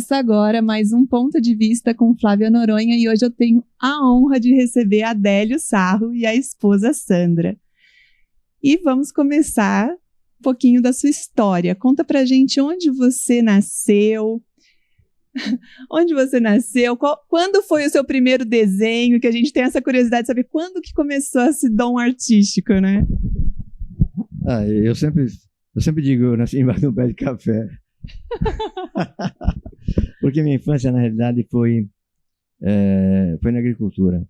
Começa agora mais um Ponto de Vista com Flávia Noronha e hoje eu tenho a honra de receber a Adélio Sarro e a esposa Sandra. E vamos começar um pouquinho da sua história. Conta pra gente onde você nasceu, quando foi o seu primeiro desenho, que a gente tem essa curiosidade de saber quando que começou esse dom artístico, né? Eu sempre digo, eu nasci embaixo de um pé de café. Porque minha infância, na realidade, foi na agricultura.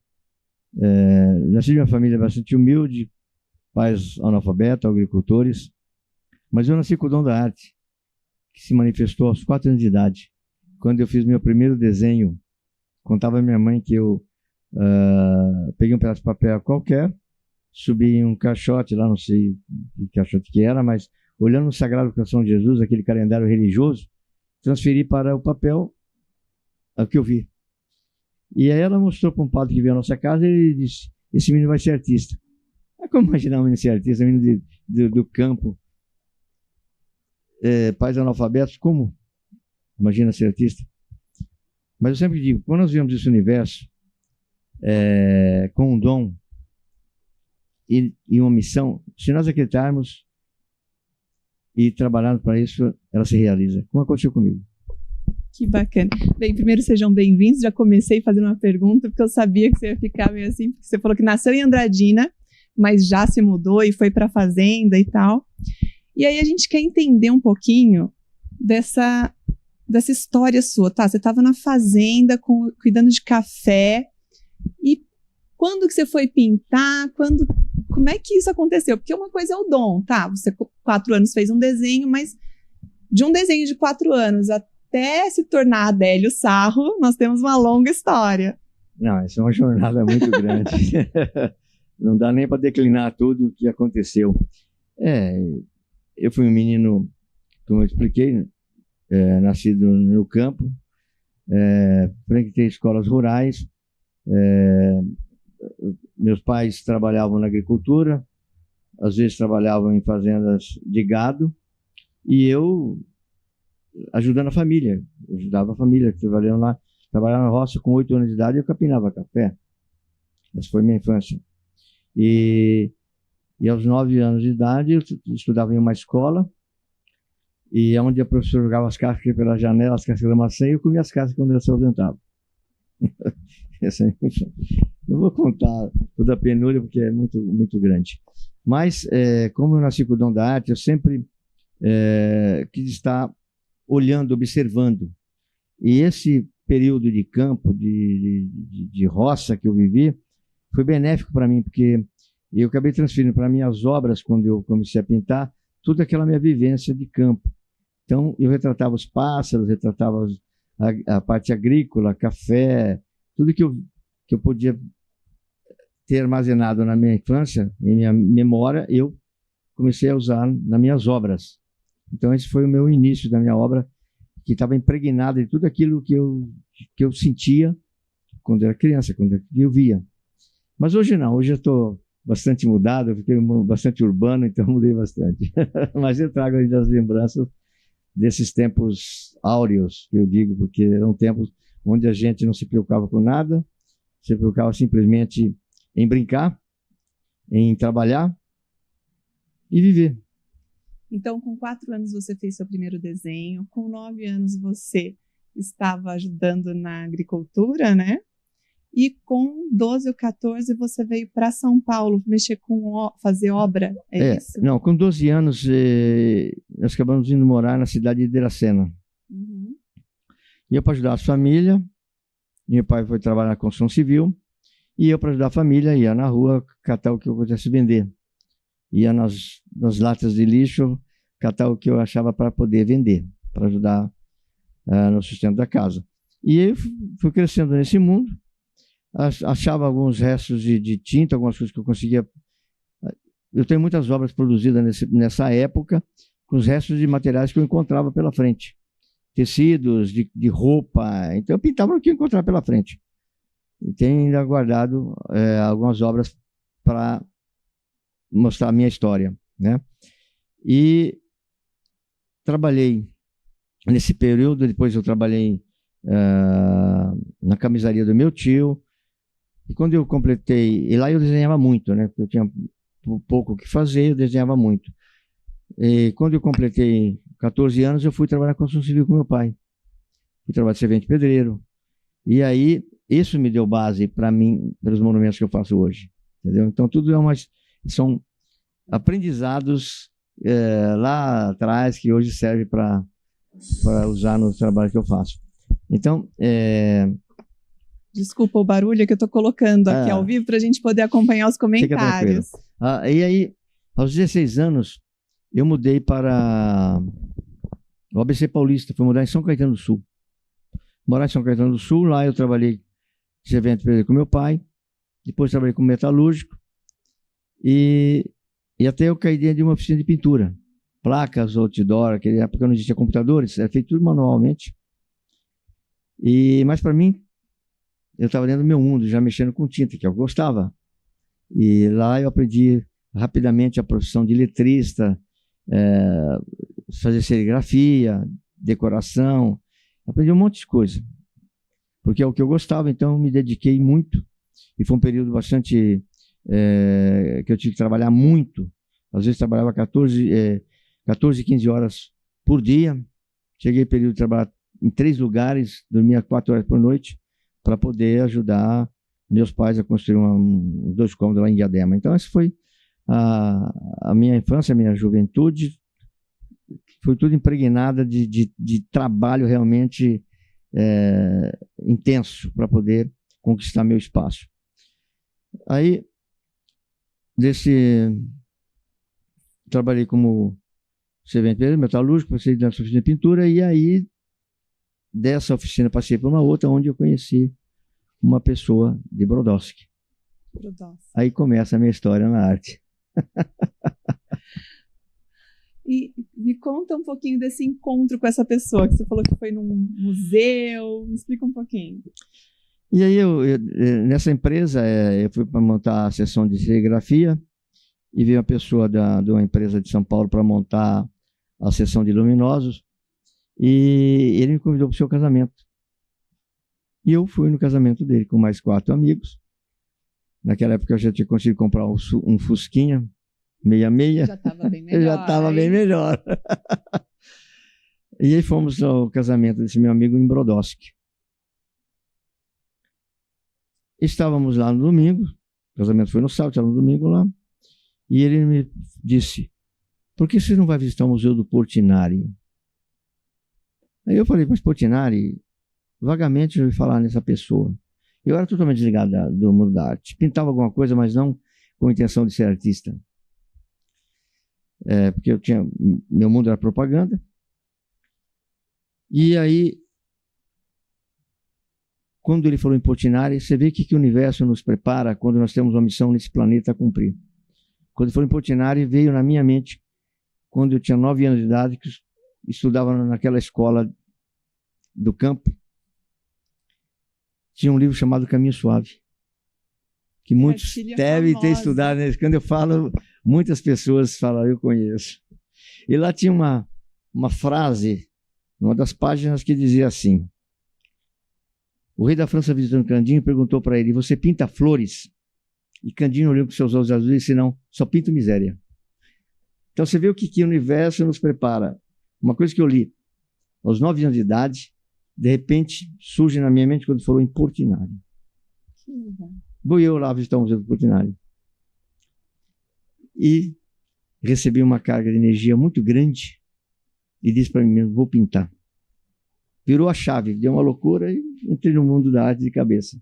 Nasci de uma família bastante humilde, pais analfabetos, agricultores, mas eu nasci com o dom da arte, que se manifestou aos 4 anos de idade. Quando eu fiz meu primeiro desenho, contava a minha mãe que eu peguei um pedaço de papel qualquer, subi em um caixote, lá não sei que caixote que era, mas olhando o Sagrado Coração de Jesus, aquele calendário religioso, transferi para o papel o que eu vi. E aí ela mostrou para um padre que veio à nossa casa e ele disse: esse menino vai ser artista. Como imaginar um menino ser artista, um menino do campo, pais analfabetos, como imagina ser artista? Mas eu sempre digo, quando nós vemos esse universo com um dom e uma missão, se nós acreditarmos e trabalharmos para isso, ela se realiza, como aconteceu comigo. Que bacana. Bem, primeiro sejam bem-vindos. Já comecei fazendo uma pergunta, porque eu sabia que você ia ficar meio assim, porque você falou que nasceu em Andradina, mas já se mudou e foi para a fazenda e tal. E aí a gente quer entender um pouquinho dessa história sua, tá? Você estava na fazenda, cuidando de café, e quando que você foi pintar? Como é que isso aconteceu? Porque uma coisa é o dom, tá? Você com 4 anos fez um desenho, mas de um desenho de 4 anos até se tornar Adélio Sarro, nós temos uma longa história. Não, isso é uma jornada muito grande. Não dá nem para declinar tudo o que aconteceu. Eu fui um menino, como eu expliquei, nascido no campo, frequentei escolas rurais, meus pais trabalhavam na agricultura, às vezes trabalhavam em fazendas de gado, e eu ajudando a família, ajudava a família, trabalhava na roça com 8 anos de idade, eu capinava café. Essa foi minha infância. E aos 9 anos de idade eu estudava em uma escola, e onde a professora jogava as cascas pela janela, as cascas da maçã, e eu comia as cascas quando eu se ausentava. Não vou contar toda a penúria, porque é muito, muito grande. Mas, como eu nasci com o dom da arte, eu sempre quis estar olhando, observando. E esse período de campo, de roça que eu vivi, foi benéfico para mim, porque eu acabei transferindo para minhas obras, quando eu comecei a pintar, toda aquela minha vivência de campo. Então, eu retratava os pássaros, retratava a parte agrícola, café, tudo que eu podia ter armazenado na minha infância, em minha memória, eu comecei a usar nas minhas obras. Então, esse foi o meu início da minha obra, que estava impregnada de tudo aquilo que eu sentia quando era criança, quando eu via. Mas hoje não, hoje eu estou bastante mudado, eu fiquei bastante urbano, então mudei bastante. Mas eu trago ainda as lembranças desses tempos áureos, que eu digo, porque eram tempos onde a gente não se preocupava com nada, se preocupava simplesmente em brincar, em trabalhar e viver. Então, com 4 anos você fez seu primeiro desenho, com 9 anos você estava ajudando na agricultura, né? E com 12 ou 14 você veio para São Paulo mexer fazer obra, isso? Não, com 12 anos nós acabamos indo morar na cidade de Dracena. Uhum. E eu para ajudar a família, meu pai foi trabalhar na construção civil, e eu para ajudar a família ia na rua catar o que eu pudesse vender. Ia nas latas de lixo catar o que eu achava para poder vender, para ajudar no sustento da casa. E eu fui crescendo nesse mundo, achava alguns restos de tinta, algumas coisas que eu conseguia. Eu tenho muitas obras produzidas nessa época, com os restos de materiais que eu encontrava pela frente. Tecidos, de roupa, então eu pintava o que eu encontrava pela frente. E tenho ainda guardado algumas obras para mostrar a minha história, né? E trabalhei nesse período, depois eu trabalhei na camisaria do meu tio. E quando eu completei, e lá eu desenhava muito, né? Porque eu tinha pouco o que fazer, eu desenhava muito. E quando eu completei 14 anos, eu fui trabalhar na construção civil com meu pai. Fui trabalhar de servente pedreiro. E aí, isso me deu base para mim, pelos monumentos que eu faço hoje. Entendeu? Então, tudo são aprendizados lá atrás que hoje serve para usar no trabalho que eu faço. Então, desculpa o barulho, é que eu estou colocando aqui ao vivo para a gente poder acompanhar os comentários. E aí, aos 16 anos, eu mudei para o ABC Paulista, fui morar em São Caetano do Sul. Morar em São Caetano do Sul, lá eu trabalhei de servente pedreiro com meu pai, depois trabalhei como metalúrgico, e até eu caí dentro de uma oficina de pintura. Placas, outdoor, naquela época não existia computadores, era feito tudo manualmente. Mas para mim, eu estava dentro do meu mundo, já mexendo com tinta, que eu gostava. E lá eu aprendi rapidamente a profissão de letrista, fazer serigrafia, decoração, aprendi um monte de coisa, porque é o que eu gostava, então eu me dediquei muito, e foi um período bastante, que eu tive que trabalhar muito, às vezes trabalhava 14, 15 horas por dia, cheguei período de trabalhar em 3 lugares, dormia 4 horas por noite, para poder ajudar meus pais a construir 2 cômodos lá em Diadema. Então essa foi a minha infância, a minha juventude, foi tudo impregnada de trabalho realmente intenso para poder conquistar meu espaço. Aí, trabalhei como servente pedreiro, metalúrgico, passei na oficina de pintura, e aí, dessa oficina, passei para uma outra, onde eu conheci uma pessoa de Brodowski. Aí começa a minha história na arte. E me conta um pouquinho desse encontro com essa pessoa, que você falou que foi num museu, me explica um pouquinho. E aí, nessa empresa, eu fui para montar a seção de serigrafia, e veio uma pessoa de uma empresa de São Paulo para montar a seção de luminosos, e ele me convidou para o seu casamento. E eu fui no casamento dele com mais 4 amigos. Naquela época eu já tinha conseguido comprar um Fusquinha 66. Já estava bem melhor. Eu já estava bem melhor. E aí fomos ao casamento desse meu amigo em Brodowski. Estávamos lá no domingo, o casamento foi no sábado, estava no domingo lá, e ele me disse: por que você não vai visitar o Museu do Portinari? Aí eu falei: mas Portinari, vagamente eu ouvi falar nessa pessoa. Eu era totalmente desligado do mundo da arte. Pintava alguma coisa, mas não com a intenção de ser artista. Porque meu mundo era propaganda. E aí, quando ele falou em Portinari, você vê que o universo nos prepara quando nós temos uma missão nesse planeta a cumprir. Quando ele falou em Portinari, veio na minha mente, quando eu tinha 9 anos de idade, que estudava naquela escola do campo, tinha um livro chamado Caminho Suave, que muitos devem ter estudado, né? Quando eu falo, muitas pessoas falam: eu conheço. E lá tinha uma frase, numa das páginas, que dizia assim: o rei da França, visitando Candinho, perguntou para ele: você pinta flores? E Candinho olhou com seus olhos azuis e disse: não, só pinto miséria. Então você vê o que o universo nos prepara. Uma coisa que eu li aos 9 anos de idade, de repente surge na minha mente quando falou em Portinari. Vou eu lá visitar o Museu do Portinari. E recebi uma carga de energia muito grande e disse para mim mesmo: vou pintar. Virou a chave, deu uma loucura e entrei no mundo da arte de cabeça.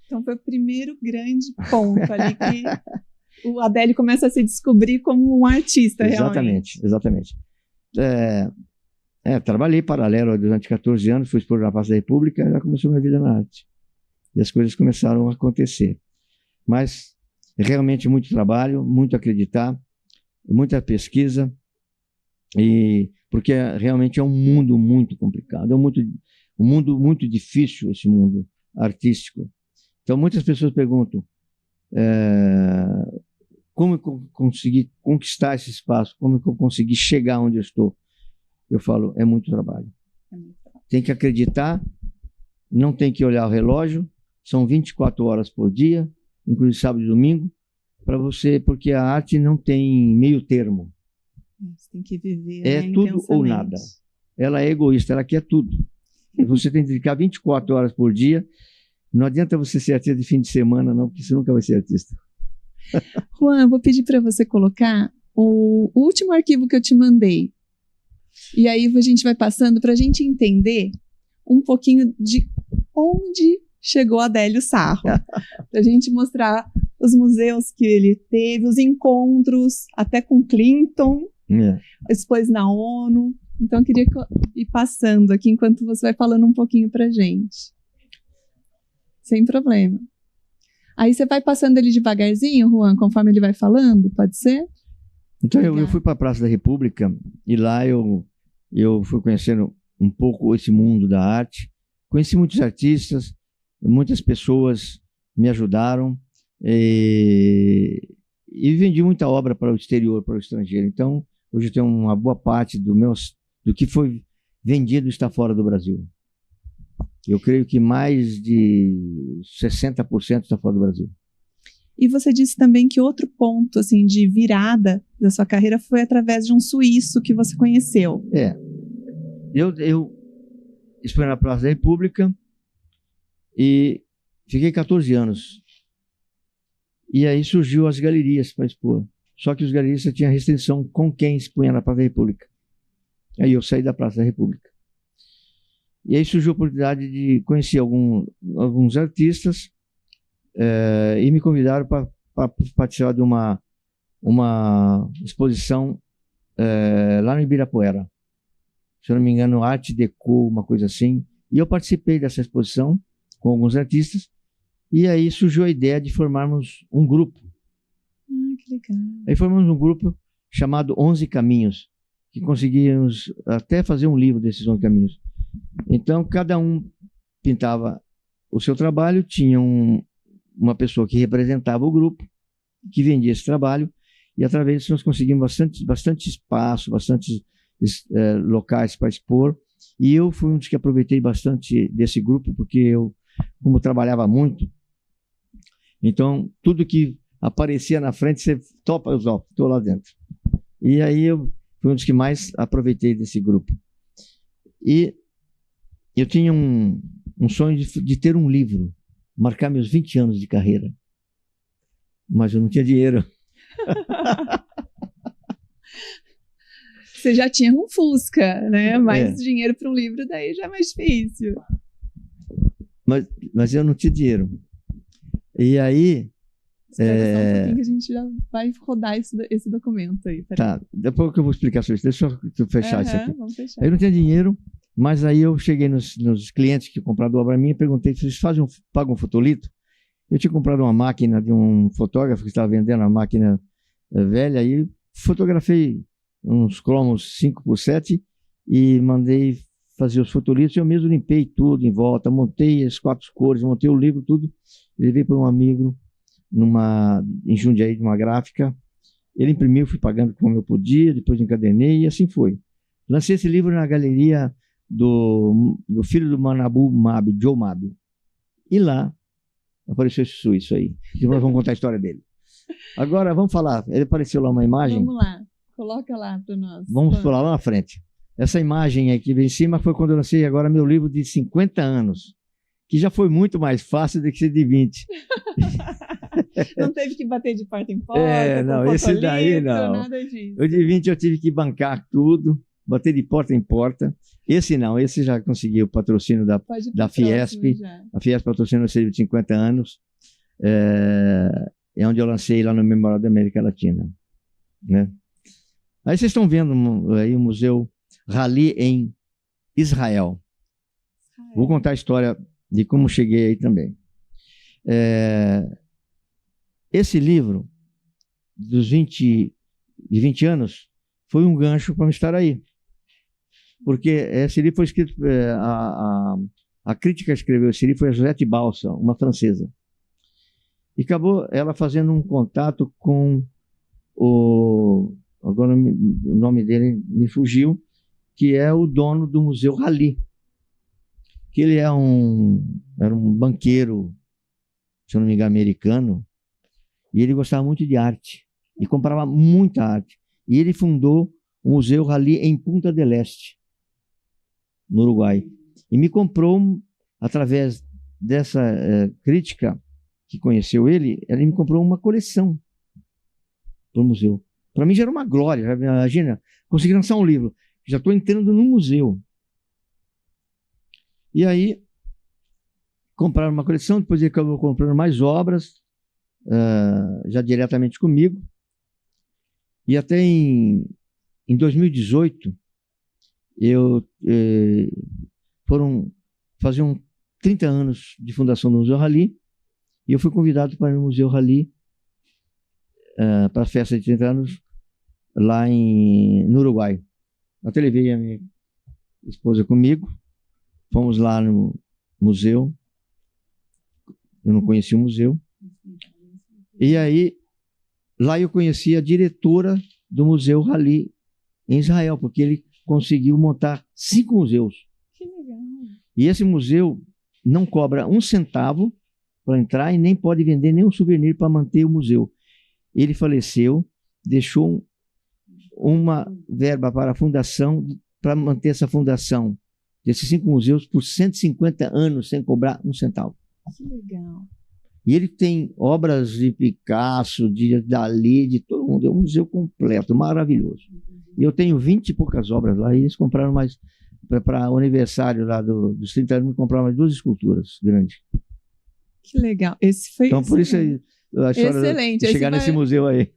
Então foi o primeiro grande ponto ali que o Adélio começa a se descobrir como um artista, realmente. Exatamente. Trabalhei paralelo durante 14 anos, fui expor na Praça da República, e já começou minha vida na arte. E as coisas começaram a acontecer. Mas realmente muito trabalho, muito acreditar, muita pesquisa, porque realmente é um mundo muito complicado, é um mundo muito difícil, esse mundo artístico. Então muitas pessoas perguntam: como eu consegui conquistar esse espaço, como eu consegui chegar onde eu estou? Eu falo: é muito trabalho. Tem que acreditar não tem que olhar o relógio, são 24 horas por dia, inclusive sábado e domingo, para você, porque a arte não tem meio termo. Você tem que viver, É tudo ou nada. Ela é egoísta, ela quer tudo. Você tem que dedicar 24 horas por dia. Não adianta você ser artista de fim de semana, não, porque você nunca vai ser artista. Juan, eu vou pedir para você colocar o último arquivo que eu te mandei. E aí a gente vai passando para a gente entender um pouquinho de onde chegou Adélio Sarro. Para a gente mostrar os museus que ele teve, os encontros, até com Clinton, expôs na ONU. Então eu queria ir passando aqui enquanto você vai falando um pouquinho para a gente. Sem problema. Aí você vai passando ele devagarzinho, Juan, conforme ele vai falando, pode ser? Então eu fui para a Praça da República e lá eu fui conhecendo um pouco esse mundo da arte. Conheci muitos artistas, muitas pessoas me ajudaram e vendi muita obra para o exterior, para o estrangeiro. Então hoje eu tenho uma boa parte do que foi vendido está fora do Brasil. Eu creio que mais de 60% está fora do Brasil. E você disse também que outro ponto assim, de virada da sua carreira foi através de um suíço que você conheceu. Eu exponho na Praça da República e fiquei 14 anos. E aí surgiu as galerias para expor. Só que os galeristas tinham restrição com quem expunha na Praça da República. Aí eu saí da Praça da República. E aí surgiu a oportunidade de conhecer alguns artistas e me convidaram para participar de uma exposição lá no Ibirapuera. Se eu não me engano, Arte Deco, uma coisa assim. E eu participei dessa exposição com alguns artistas. E aí surgiu a ideia de formarmos um grupo. Que legal. Aí formamos um grupo chamado 11 Caminhos, que conseguimos até fazer um livro desses 11 caminhos. Então, cada um pintava o seu trabalho, tinha uma pessoa que representava o grupo, que vendia esse trabalho, e através disso nós conseguimos bastante espaço, bastante locais para expor, e eu fui um dos que aproveitei bastante desse grupo, porque eu, como trabalhava muito, então tudo que aparecia na frente, você topa, eu estou lá dentro. E aí eu fui um dos que mais aproveitei desse grupo. E eu tinha um sonho de ter um livro, marcar meus 20 anos de carreira. Mas eu não tinha dinheiro. Você já tinha um Fusca, né? Mais dinheiro para um livro, daí já é mais difícil. Mas eu não tinha dinheiro. E aí... Espera só um pouquinho que a gente já vai rodar esse documento aí. Tá, depois que eu vou explicar sobre isso. Deixa eu fechar isso aqui. Vamos fechar. Aí eu não tinha dinheiro, mas aí eu cheguei nos clientes que compraram obra minha e perguntei se vocês pagam fotolito. Eu tinha comprado uma máquina de um fotógrafo que estava vendendo uma máquina velha e fotografei uns cromos 5x7 e mandei fazer os fotolitos. Eu mesmo limpei tudo em volta, montei as 4 cores, montei o livro, tudo. Levei para um amigo em Jundiaí, de uma gráfica. Ele imprimiu, fui pagando como eu podia, depois encadenei e assim foi. Lancei esse livro na galeria do filho do Manabu Mab, Joe Mab. E lá apareceu esse suíço aí. E nós vamos contar a história dele. Agora, vamos falar. Ele apareceu lá uma imagem. Vamos lá. Coloca lá para nós. Vamos falar lá na frente. Essa imagem aqui em cima foi quando eu lancei agora meu livro de 50 anos. Que já foi muito mais fácil do que ser de 20. Não teve que bater de porta em porta. Não, esse daí não. Nada disso. O de 20 eu tive que bancar tudo, bater de porta em porta. Esse não, esse já consegui o patrocínio da Fiesp. A Fiesp patrocinou esse livro de 50 anos. É onde eu lancei lá no Memorial da América Latina. Né? Aí vocês estão vendo aí o Museu Rally em Israel. Vou contar a história de como cheguei aí também. Esse livro, de 20 anos, foi um gancho para me estar aí. Porque esse livro foi escrito... a crítica que escreveu esse livro foi a Josette Balsa, uma francesa. E acabou ela fazendo um contato com agora o nome dele me fugiu, que é o dono do Museu Rally. que ele era um banqueiro, se eu não me engano, americano, e ele gostava muito de arte, e comprava muita arte. E ele fundou o Museu Rally em Punta del Este, no Uruguai. E me comprou, através dessa crítica, que conheceu ele me comprou uma coleção para o museu. Para mim já era uma glória, já, imagina, consegui lançar um livro, já estou entrando no museu. E aí, compraram uma coleção, depois ele acabou comprando mais obras, já diretamente comigo. E até em 2018, faziam 30 anos de fundação do Museu Rally, e eu fui convidado para ir no Museu Rally, para a festa de 30 anos, lá no Uruguai. Até levei a minha esposa comigo, fomos lá no museu, eu não conhecia o museu, e aí, lá eu conheci a diretora do Museu Rally em Israel, porque ele conseguiu montar 5 museus. Que legal. E esse museu não cobra um centavo para entrar e nem pode vender nenhum souvenir para manter o museu. Ele faleceu, deixou uma verba para a fundação, para manter essa fundação desses 5 museus por 150 anos sem cobrar um centavo. Que legal. E ele tem obras de Picasso, de Dalí, de todo mundo. É um museu completo, maravilhoso. E eu tenho 20 e poucas obras lá, e eles compraram mais, para o aniversário lá dos 30 anos, me compraram mais 2 esculturas grandes. Que legal. Esse foi então, por isso, a história de chegar nesse museu aí.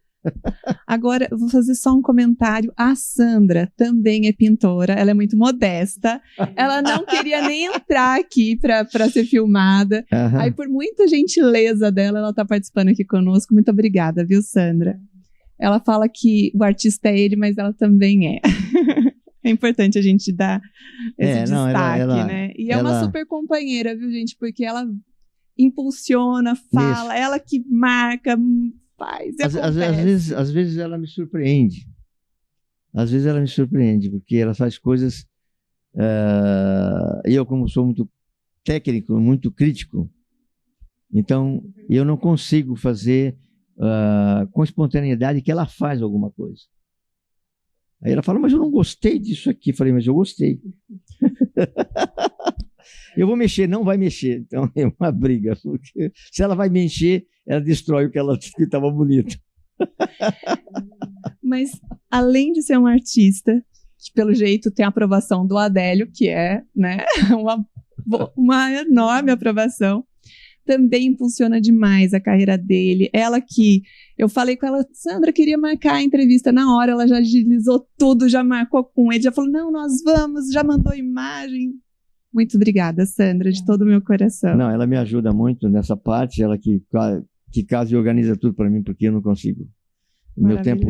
Agora, eu vou fazer só um comentário. A Sandra também é pintora, ela é muito modesta. Ela não queria nem entrar aqui para ser filmada. Uhum. Aí, por muita gentileza dela, ela está participando aqui conosco. Muito obrigada, viu, Sandra? Ela fala que o artista é ele, mas ela também é. É importante a gente dar esse destaque, né? E é uma super companheira, viu, gente? Porque ela impulsiona, fala, isso. Ela que marca, faz. Às vezes ela me surpreende. Às vezes ela me surpreende, porque ela faz coisas. Eu, como sou muito técnico, muito crítico, então eu não consigo fazer com espontaneidade que ela faz alguma coisa. Aí ela fala, mas eu não gostei disso aqui. Falei, mas eu gostei. Eu vou mexer, não vai mexer. Então é uma briga, porque se ela vai mexer, ela destrói o que estava bonito. Mas além de ser um artista, que pelo jeito tem a aprovação do Adélio, que é, né, uma enorme aprovação, também impulsiona demais a carreira dele. Ela que, eu falei com ela, Sandra, queria marcar a entrevista na hora, ela já agilizou tudo, já marcou com ele, já falou, não, nós vamos, já mandou imagem. Muito obrigada, Sandra, de todo o meu coração. Não, ela me ajuda muito nessa parte, ela que casa e organiza tudo para mim, porque eu não consigo. O meu tempo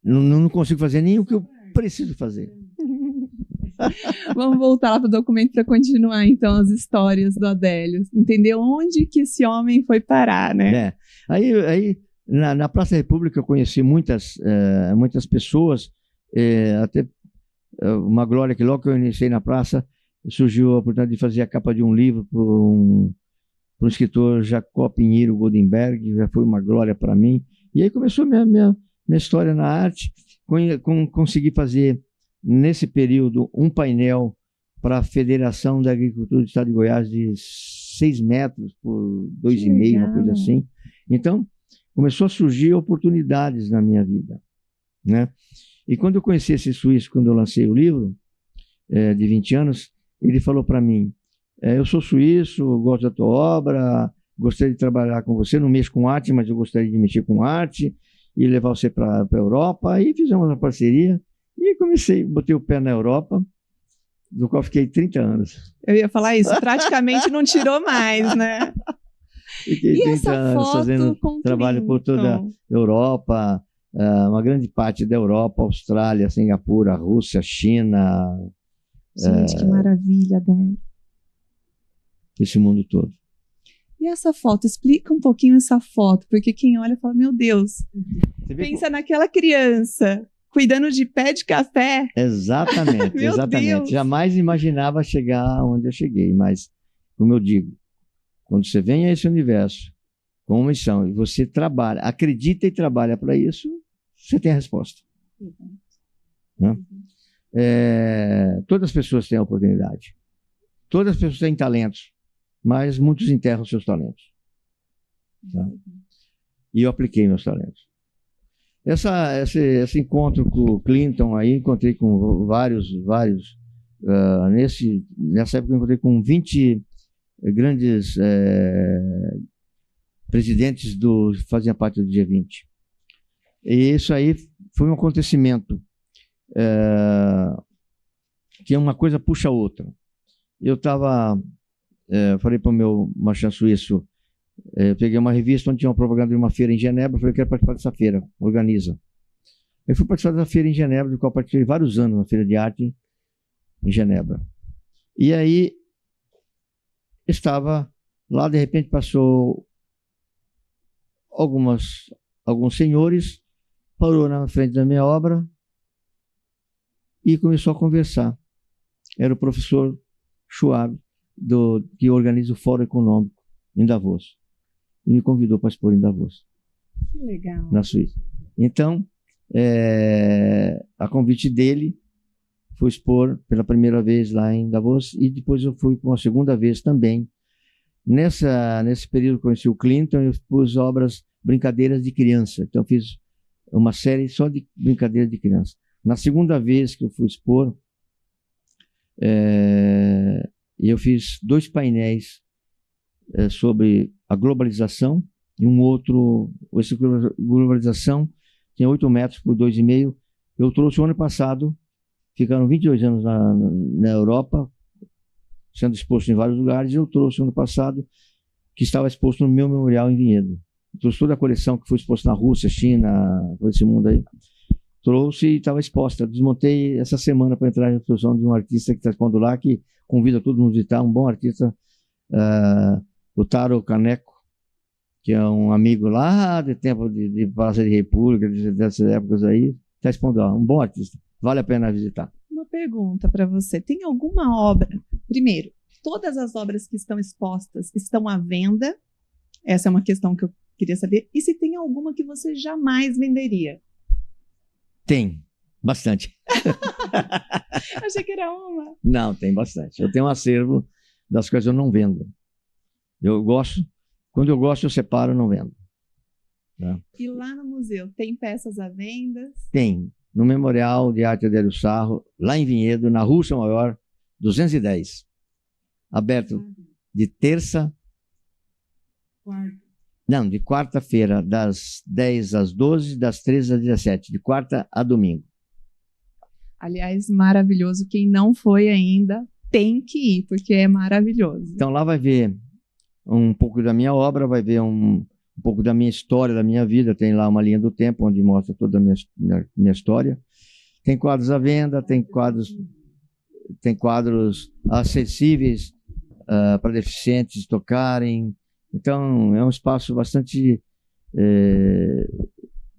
não consigo fazer nem o que eu preciso fazer. Vamos voltar lá para o documento para continuar, então, as histórias do Adélio. Entender onde que esse homem foi parar, né? Aí na Praça da República eu conheci muitas pessoas, até uma glória que logo que eu iniciei na praça, surgiu a oportunidade de fazer a capa de um livro por um escritor, Jacó Pinheiro Goldenberg, já foi uma glória para mim. E aí começou minha história na arte, consegui fazer, nesse período, um painel para a Federação da Agricultura do Estado de Goiás de 6 metros por 2,5, uma coisa assim. Então, começou a surgir oportunidades na minha vida, né? E quando eu conheci esse suíço, quando eu lancei o livro, de 20 anos, ele falou para mim, eu sou suíço, gosto da tua obra, gostaria de trabalhar com você, não mexo com arte, mas eu gostaria de mexer com arte, e levar você para a Europa, aí fizemos uma parceria, e botei o pé na Europa, do qual fiquei 30 anos. Eu ia falar isso, praticamente não tirou mais, né? Fiquei 30 anos fazendo trabalho por toda a Europa, uma grande parte da Europa, Austrália, Singapura, Rússia, China. Gente, que maravilha, Adélio. Esse mundo todo. E essa foto? Explica um pouquinho essa foto, porque quem olha fala, meu Deus, pensa naquela criança cuidando de pé de café. Exatamente, Meu exatamente. Deus. Jamais imaginava chegar onde eu cheguei, mas, como eu digo, quando você vem a esse universo com uma missão e você trabalha, acredita e trabalha para isso, você tem a resposta. Né? Todas as pessoas têm a oportunidade. Todas as pessoas têm talentos, mas muitos enterram seus talentos. Tá? E eu apliquei meus talentos. Esse encontro com o Clinton aí, encontrei com vários nessa época eu encontrei com 20 grandes presidentes que faziam parte do G20. E isso aí foi um acontecimento que uma coisa puxa a outra. Eu falei para o meu marchand suíço, eu peguei uma revista onde tinha uma propaganda de uma feira em Genebra, falei, eu quero participar dessa feira, organiza. Eu fui participar da feira em Genebra, do qual participei vários anos na feira de arte em Genebra. E aí, estava lá, de repente passou alguns senhores, parou na frente da minha obra e começou a conversar. Era o professor Schwab, que organiza o Fórum Econômico em Davos. E me convidou para expor em Davos. Que legal. Na Suíça. Então, a convite dele, fui expor pela primeira vez lá em Davos e depois eu fui por uma segunda vez também. Nesse período que eu conheci o Clinton, eu pus brincadeiras de criança. Então, eu fiz uma série só de brincadeiras de criança. Na segunda vez que eu fui expor, eu fiz 2 painéis sobre a globalização e um outro, essa globalização tinha 8 metros por 2,5. Eu trouxe o ano passado, ficaram 22 anos na Europa, sendo exposto em vários lugares, e eu trouxe o ano passado, que estava exposto no meu memorial em Vinhedo. Eu trouxe toda a coleção que foi exposta na Rússia, China, todo esse mundo aí. Trouxe e estava exposta. Desmontei essa semana para entrar na exposição de um artista que está expondo lá, que convida todo mundo a visitar, um bom artista, o Taro Kaneko, que é um amigo lá de tempo de Palácio de República, dessas épocas aí, está expondo lá, um bom artista, vale a pena visitar. Uma pergunta para você, tem alguma obra, primeiro, todas as obras que estão expostas estão à venda? Essa é uma questão que eu queria saber, e se tem alguma que você jamais venderia? Tem, bastante. Achei que era uma. Não, tem bastante, eu tenho um acervo das coisas que eu não vendo. Eu gosto, quando eu gosto eu separo, não vendo. Né? E lá no museu, tem peças à venda? Tem, no Memorial de Arte Adélio Sarro, lá em Vinhedo, na Rússia Maior, 210. Aberto de terça... de quarta-feira, das 10 às 12, das 13 às 17, de quarta a domingo. Aliás, maravilhoso. Quem não foi ainda, tem que ir, porque é maravilhoso. Então lá vai ver um pouco da minha obra, vai ver um pouco da minha história, da minha vida. Tem lá uma linha do tempo onde mostra toda a minha história. Tem quadros à venda, tem quadros acessíveis para deficientes tocarem. Então é um espaço bastante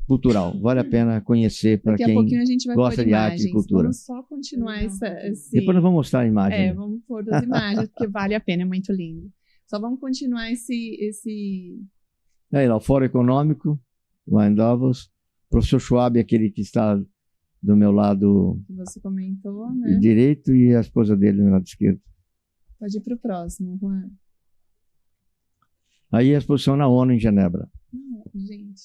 cultural. Vale a pena conhecer para quem pouquinho a gente vai gosta de arte e cultura. Vamos só continuar Depois nós vamos mostrar a imagem. Vamos pôr as imagens, porque vale a pena, é muito lindo. Só vamos continuar esse... Aí lá, o Fórum Econômico, lá em Davos. O professor Schwab, aquele que está do meu lado... Que você comentou, né? Direito, e a esposa dele no lado esquerdo. Pode ir para o próximo, Juan. Aí a exposição na ONU em Genebra. Não, gente...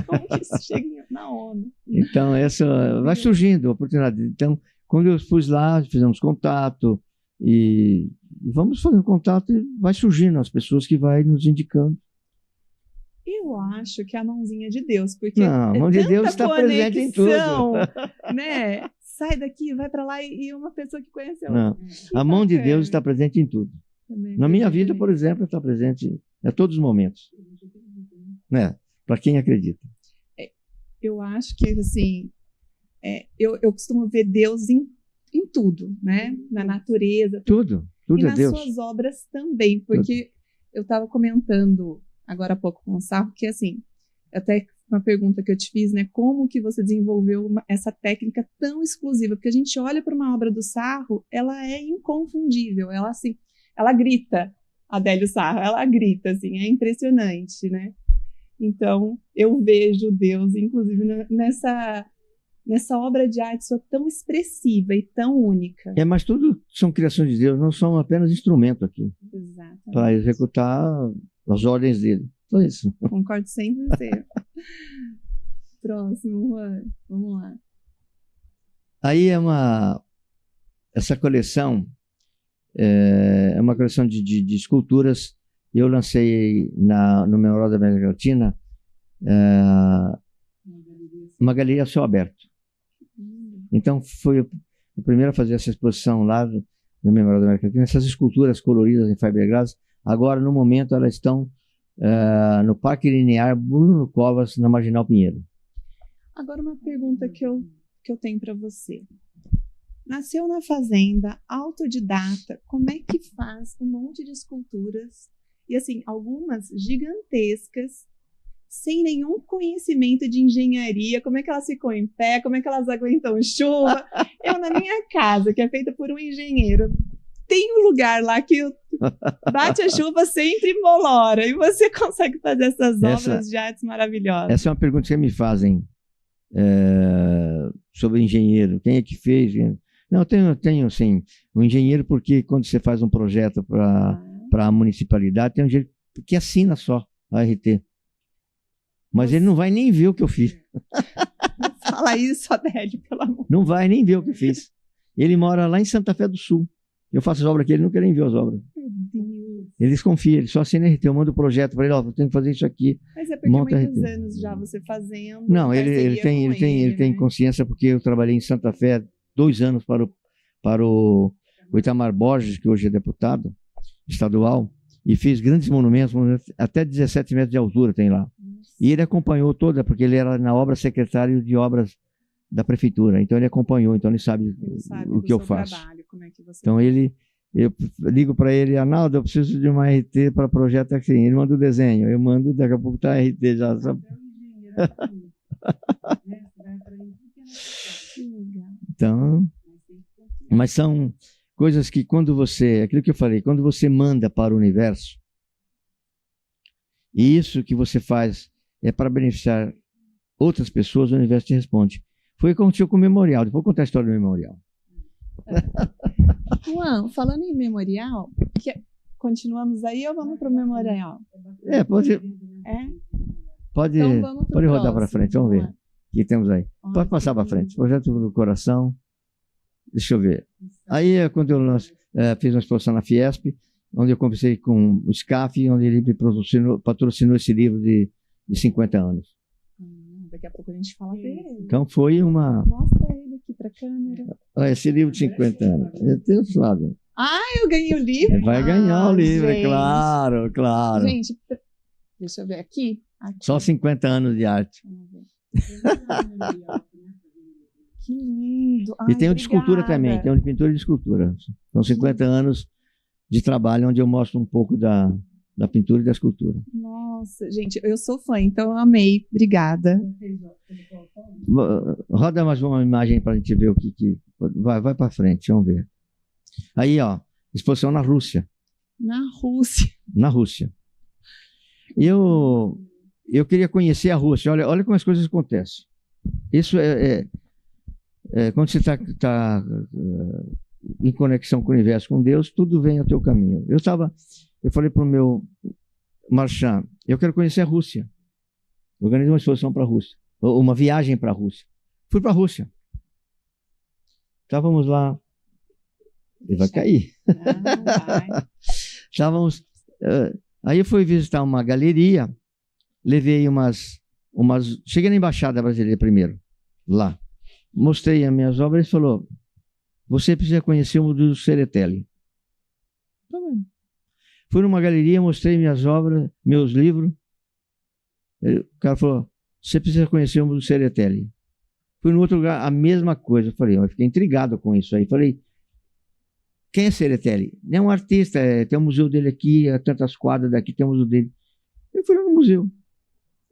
Como que isso chega na ONU? Então, essa vai surgindo a oportunidade. Então, quando eu fui lá, fizemos contato e vamos fazendo contato e vai surgindo as pessoas que vai nos indicando. Eu acho que é a mãozinha de Deus, porque a mão de Deus está presente em tudo. Né? Sai daqui, vai para lá e uma pessoa que conheceu. Não, a mão de Deus está presente em tudo. Também, na minha vida, por exemplo, está presente em todos os momentos. Né? Para quem acredita. Eu acho que, assim, eu costumo ver Deus em tudo, né? Na natureza. Tudo e é Deus. nas suas obras também, porque eu estava comentando agora há pouco com o Sarro que, assim, eu até uma pergunta que eu te fiz, né? Como que você desenvolveu essa técnica tão exclusiva? Porque a gente olha para uma obra do Sarro, ela é inconfundível, ela assim, ela grita, Adélio Sarro, ela grita, assim, é impressionante, né? Então, eu vejo Deus, inclusive, nessa obra de arte sua tão expressiva e tão única. Mas tudo são criações de Deus, não são apenas instrumento aqui. Exatamente. Para executar as ordens dele. Só isso. Concordo 100%. Próximo, Juan. Vamos lá. Aí essa coleção é uma coleção de esculturas. Eu lancei no Memorial da América Latina uma galeria a céu aberto. Então, foi o primeiro a fazer essa exposição lá no Memorial da América Latina. Essas esculturas coloridas em fiberglass, agora, no momento, elas estão no Parque Linear Bruno Covas, na Marginal Pinheiro. Agora, uma pergunta que eu tenho para você. Nasceu na fazenda, autodidata, como é que faz um monte de esculturas, e assim, algumas gigantescas, sem nenhum conhecimento de engenharia, como é que elas ficam em pé, como é que elas aguentam chuva? Eu, na minha casa, que é feita por um engenheiro, tem um lugar lá que bate a chuva sempre molora, e você consegue fazer essas obras de artes maravilhosas. Essa é uma pergunta que me fazem sobre engenheiro. Quem é que fez? Não, eu tenho sim, um engenheiro, porque quando você faz um projeto para a municipalidade, tem um engenheiro que assina só a RT. Mas ele não vai nem ver o que eu fiz. Não fala isso, Adélio, pelo amor. Não vai nem ver o que eu fiz. Ele mora lá em Santa Fé do Sul. Eu faço as obras que ele não quer nem ver as obras. Meu Deus. Ele desconfia, ele só assina RT. Eu mando o projeto para ele, eu tenho que fazer isso aqui. Mas é porque muitos anos já você fazendo. Não, ele tem consciência, porque eu trabalhei em Santa Fé 2 anos para o Itamar Borges, que hoje é deputado estadual, e fez grandes monumentos, até 17 metros de altura tem lá. E ele acompanhou toda, porque ele era na obra secretário de obras da prefeitura, então ele acompanhou, então ele sabe o que eu faço. Trabalho, como é que você então eu ligo para ele, Arnaldo, eu preciso de uma RT para projeto assim. Ele manda o desenho, eu mando, daqui a pouco tá a RT já. Então, mas são coisas que aquilo que eu falei, quando você manda para o universo, e isso que você faz é para beneficiar outras pessoas, o universo te responde. Foi o que aconteceu com o memorial. Depois eu vou contar a história do memorial. Juan, falando em memorial, continuamos aí ou vamos para o memorial? Pode. Então pode rodar para frente, vamos ver. O que temos aí? Pode passar para frente. Projeto do Coração. Deixa eu ver. Aí, quando eu fiz uma exposição na Fiesp, onde eu conversei com o SCAF, onde ele me patrocinou esse livro de 50 anos. Daqui a pouco a gente fala dele. Então foi uma... Mostra ele aqui para a câmera. Esse livro de 50 anos. Eu tenho suave. Eu ganhei o livro? Vai ganhar o livro, gente. claro. Gente, deixa eu ver aqui. Só 50 anos de arte. Vamos ver. Que lindo. E tem o de escultura também, tem o de pintura e de escultura. São 50 anos de trabalho, onde eu mostro um pouco da pintura e da escultura. Nossa, gente, eu sou fã, então eu amei. Obrigada. Roda mais uma imagem para a gente ver o que... Vai para frente, vamos ver. Aí, exposição na Rússia. Na Rússia. Na Rússia. Eu queria conhecer a Rússia. Olha como as coisas acontecem. Isso quando você está em conexão com o universo, com Deus, tudo vem ao teu caminho. Eu falei para o meu Marchand, eu quero conhecer a Rússia. Organizei uma exposição para a Rússia, uma viagem para a Rússia. Fui para a Rússia. Estávamos lá. Ele vai cair. Não vai. Estávamos. Aí eu fui visitar uma galeria, levei cheguei na Embaixada Brasileira primeiro, lá. Mostrei as minhas obras e falou: você precisa conhecer o Museu do Tsereteli. Fui numa galeria, mostrei minhas obras, meus livros. O cara falou: você precisa conhecer o Museu do Tsereteli. Fui no outro lugar, a mesma coisa. Eu fiquei intrigado com isso aí. Falei: quem é Tsereteli? É um artista, tem um museu dele aqui, tantas quadras daqui, tem um museu dele. Eu fui no museu.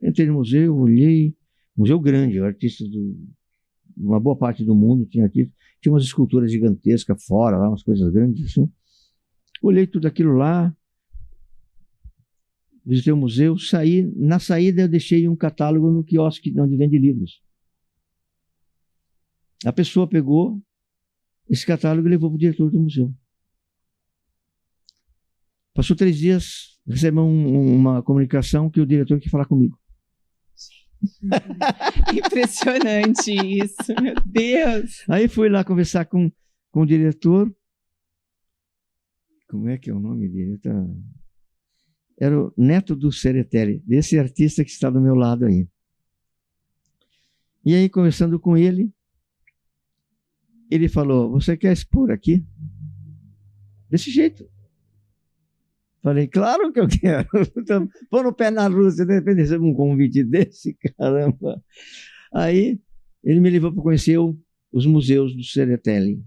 Entrei no museu, olhei, museu grande, artistas uma boa parte do mundo tinha aqui, tinha umas esculturas gigantescas fora, lá, umas coisas grandes assim. Olhei tudo aquilo lá, visitei o museu, saí. Na saída eu deixei um catálogo no quiosque onde vende livros. A pessoa pegou esse catálogo e levou para o diretor do museu. Passou 3 dias, recebeu uma comunicação que o diretor quer falar comigo. Impressionante isso, meu Deus. Aí fui lá conversar com o diretor. Como é que é o nome dele? Era o neto do Seretelli, desse artista que está do meu lado aí. E aí, conversando com ele, ele falou, você quer expor aqui? Desse jeito. Falei, claro que eu quero. Então, pôr no pé na Rússia, de repente recebo um convite desse, caramba. Aí, ele me levou para conhecer os museus do Seretelli.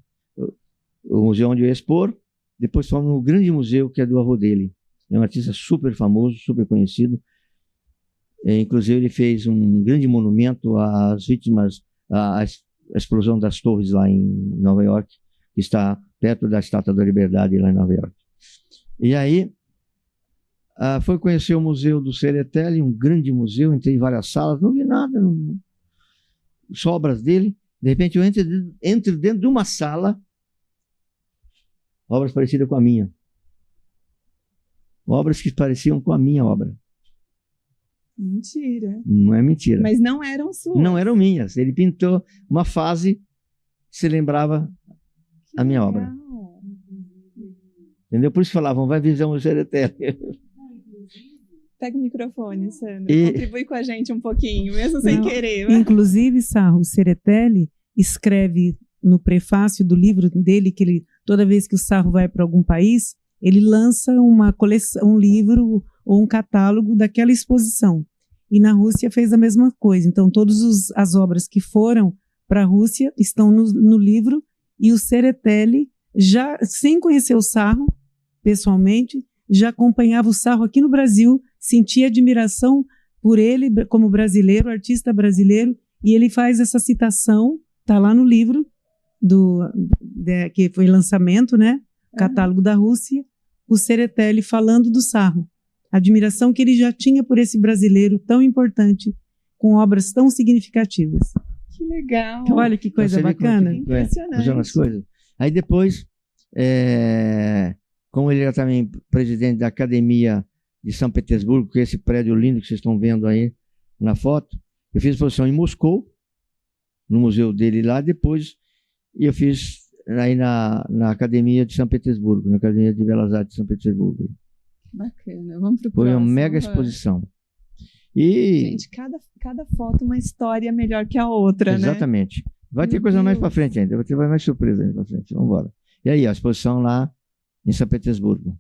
O museu onde eu ia expor, depois fomos no grande museu que é do avô dele. É um artista super famoso, super conhecido. Inclusive, ele fez um grande monumento às vítimas, à explosão das torres lá em Nova York, que está perto da Estátua da Liberdade lá em Nova York. E aí, foi conhecer o Museu do Seretelli, um grande museu, entrei em várias salas, não vi nada, só obras dele. De repente, eu entro dentro de uma sala, obras parecidas com a minha. Obras que pareciam com a minha obra. Mentira. Não é mentira. Mas não eram suas. Não eram minhas. Ele pintou uma fase que se lembrava a minha obra. Entendeu? Por isso falavam, vai visitar o Seretelli. Pega o microfone, Sandra. Contribui com a gente um pouquinho, mesmo sem querer. Inclusive, Sarro, o Seretelli escreve no prefácio do livro dele que ele, toda vez que o Sarro vai para algum país, ele lança uma coleção, um livro ou um catálogo daquela exposição. E na Rússia fez a mesma coisa. Então, todas as obras que foram para a Rússia estão no livro, e o Seretelli, já sem conhecer o Sarro pessoalmente, já acompanhava o Sarro aqui no Brasil, sentia admiração por ele como brasileiro, artista brasileiro, e ele faz essa citação, está lá no livro, que foi lançamento, né? Catálogo da Rússia, o Seretelli falando do Sarro. A admiração que ele já tinha por esse brasileiro tão importante, com obras tão significativas. Que legal. Olha que coisa bacana. Impressionante. As coisas. Aí depois, como ele era também presidente da Academia de São Petersburgo, que é esse prédio lindo que vocês estão vendo aí na foto, eu fiz exposição em Moscou, no museu dele lá, depois eu fiz aí na Academia de São Petersburgo, na Academia de Belas Artes de São Petersburgo. Bacana, vamos para o próximo. Foi uma mega exposição. E, gente, cada foto uma história melhor que a outra, exatamente. Né? Vai ter coisa mais para frente ainda, vai ter mais surpresa ainda para frente. Vamos embora. E aí, a exposição lá em São Petersburgo.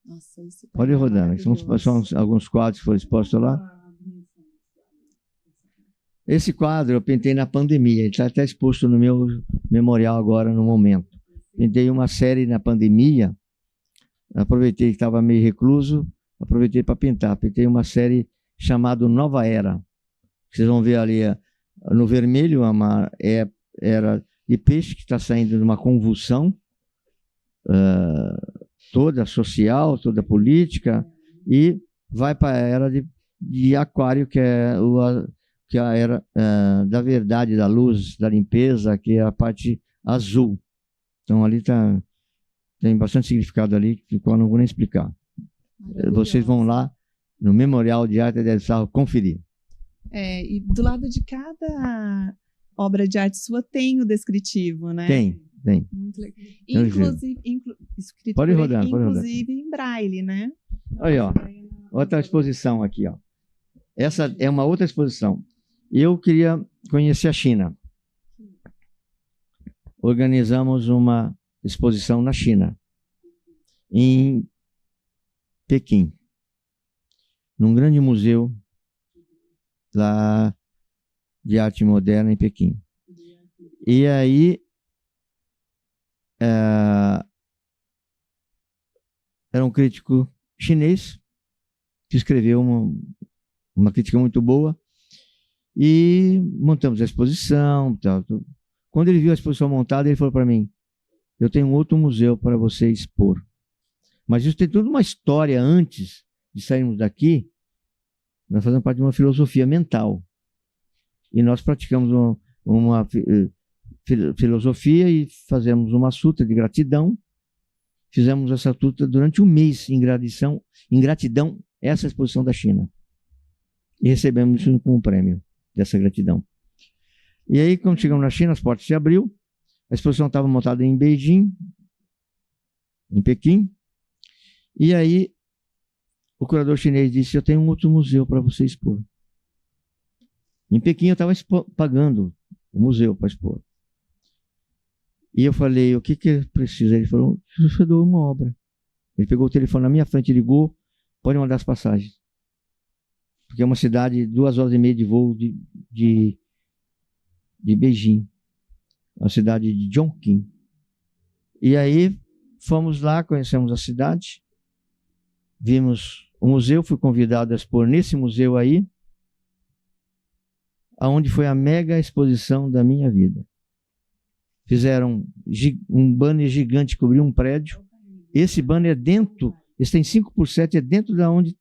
Nossa, isso pode ir rodando. São alguns quadros que foram expostos lá. Esse quadro eu pintei na pandemia, ele está até exposto no meu memorial agora, no momento. Pintei uma série na pandemia, aproveitei que estava meio recluso, aproveitei para pintar. Pintei uma série chamada Nova Era. Vocês vão ver ali no vermelho, uma era de peixe que está saindo de uma convulsão toda social, toda política, e vai para a era de aquário, que é a era da verdade, da luz, da limpeza, que é a parte azul. Então ali tem bastante significado ali, que eu não vou nem explicar. Vocês vão lá no Memorial de Arte del Sarro conferir. E do lado de cada obra de arte sua tem o descritivo, né? Tem. Muito legal. Inclusive, pode rodar, inclusive em braille, né? Aí, ó. Outra exposição aqui, ó. Essa é uma outra exposição. Eu queria conhecer a China. Organizamos uma exposição na China, em Pequim, num grande museu lá de arte moderna em Pequim. E aí era um crítico chinês, que escreveu uma crítica muito boa, e montamos a exposição. Tal. Quando ele viu a exposição montada, ele falou para mim: eu tenho um outro museu para você expor. Mas isso tem toda uma história antes de sairmos daqui. Nós fazemos parte de uma filosofia mental. E nós praticamos uma filosofia e fazemos uma sutra de gratidão. Fizemos essa sutra durante um mês em gratidão essa exposição da China. E recebemos isso como prêmio dessa gratidão. E aí, quando chegamos na China, as portas se abriu. A exposição estava montada em Beijing, em Pequim. E aí, o curador chinês disse: eu tenho um outro museu para você expor. Em Pequim, eu estava pagando o museu para expor. E eu falei: o que precisa? Ele falou: você doou uma obra. Ele pegou o telefone na minha frente e ligou: pode mandar as passagens. Porque é uma cidade 2h30 de voo de Beijing, a cidade de Chongqing. E aí fomos lá, conhecemos a cidade, vimos o museu, fui convidado a expor nesse museu aí, aonde foi a mega exposição da minha vida. Fizeram um banner gigante, cobriu um prédio. Esse banner é dentro, esse tem 5%, é dentro da onde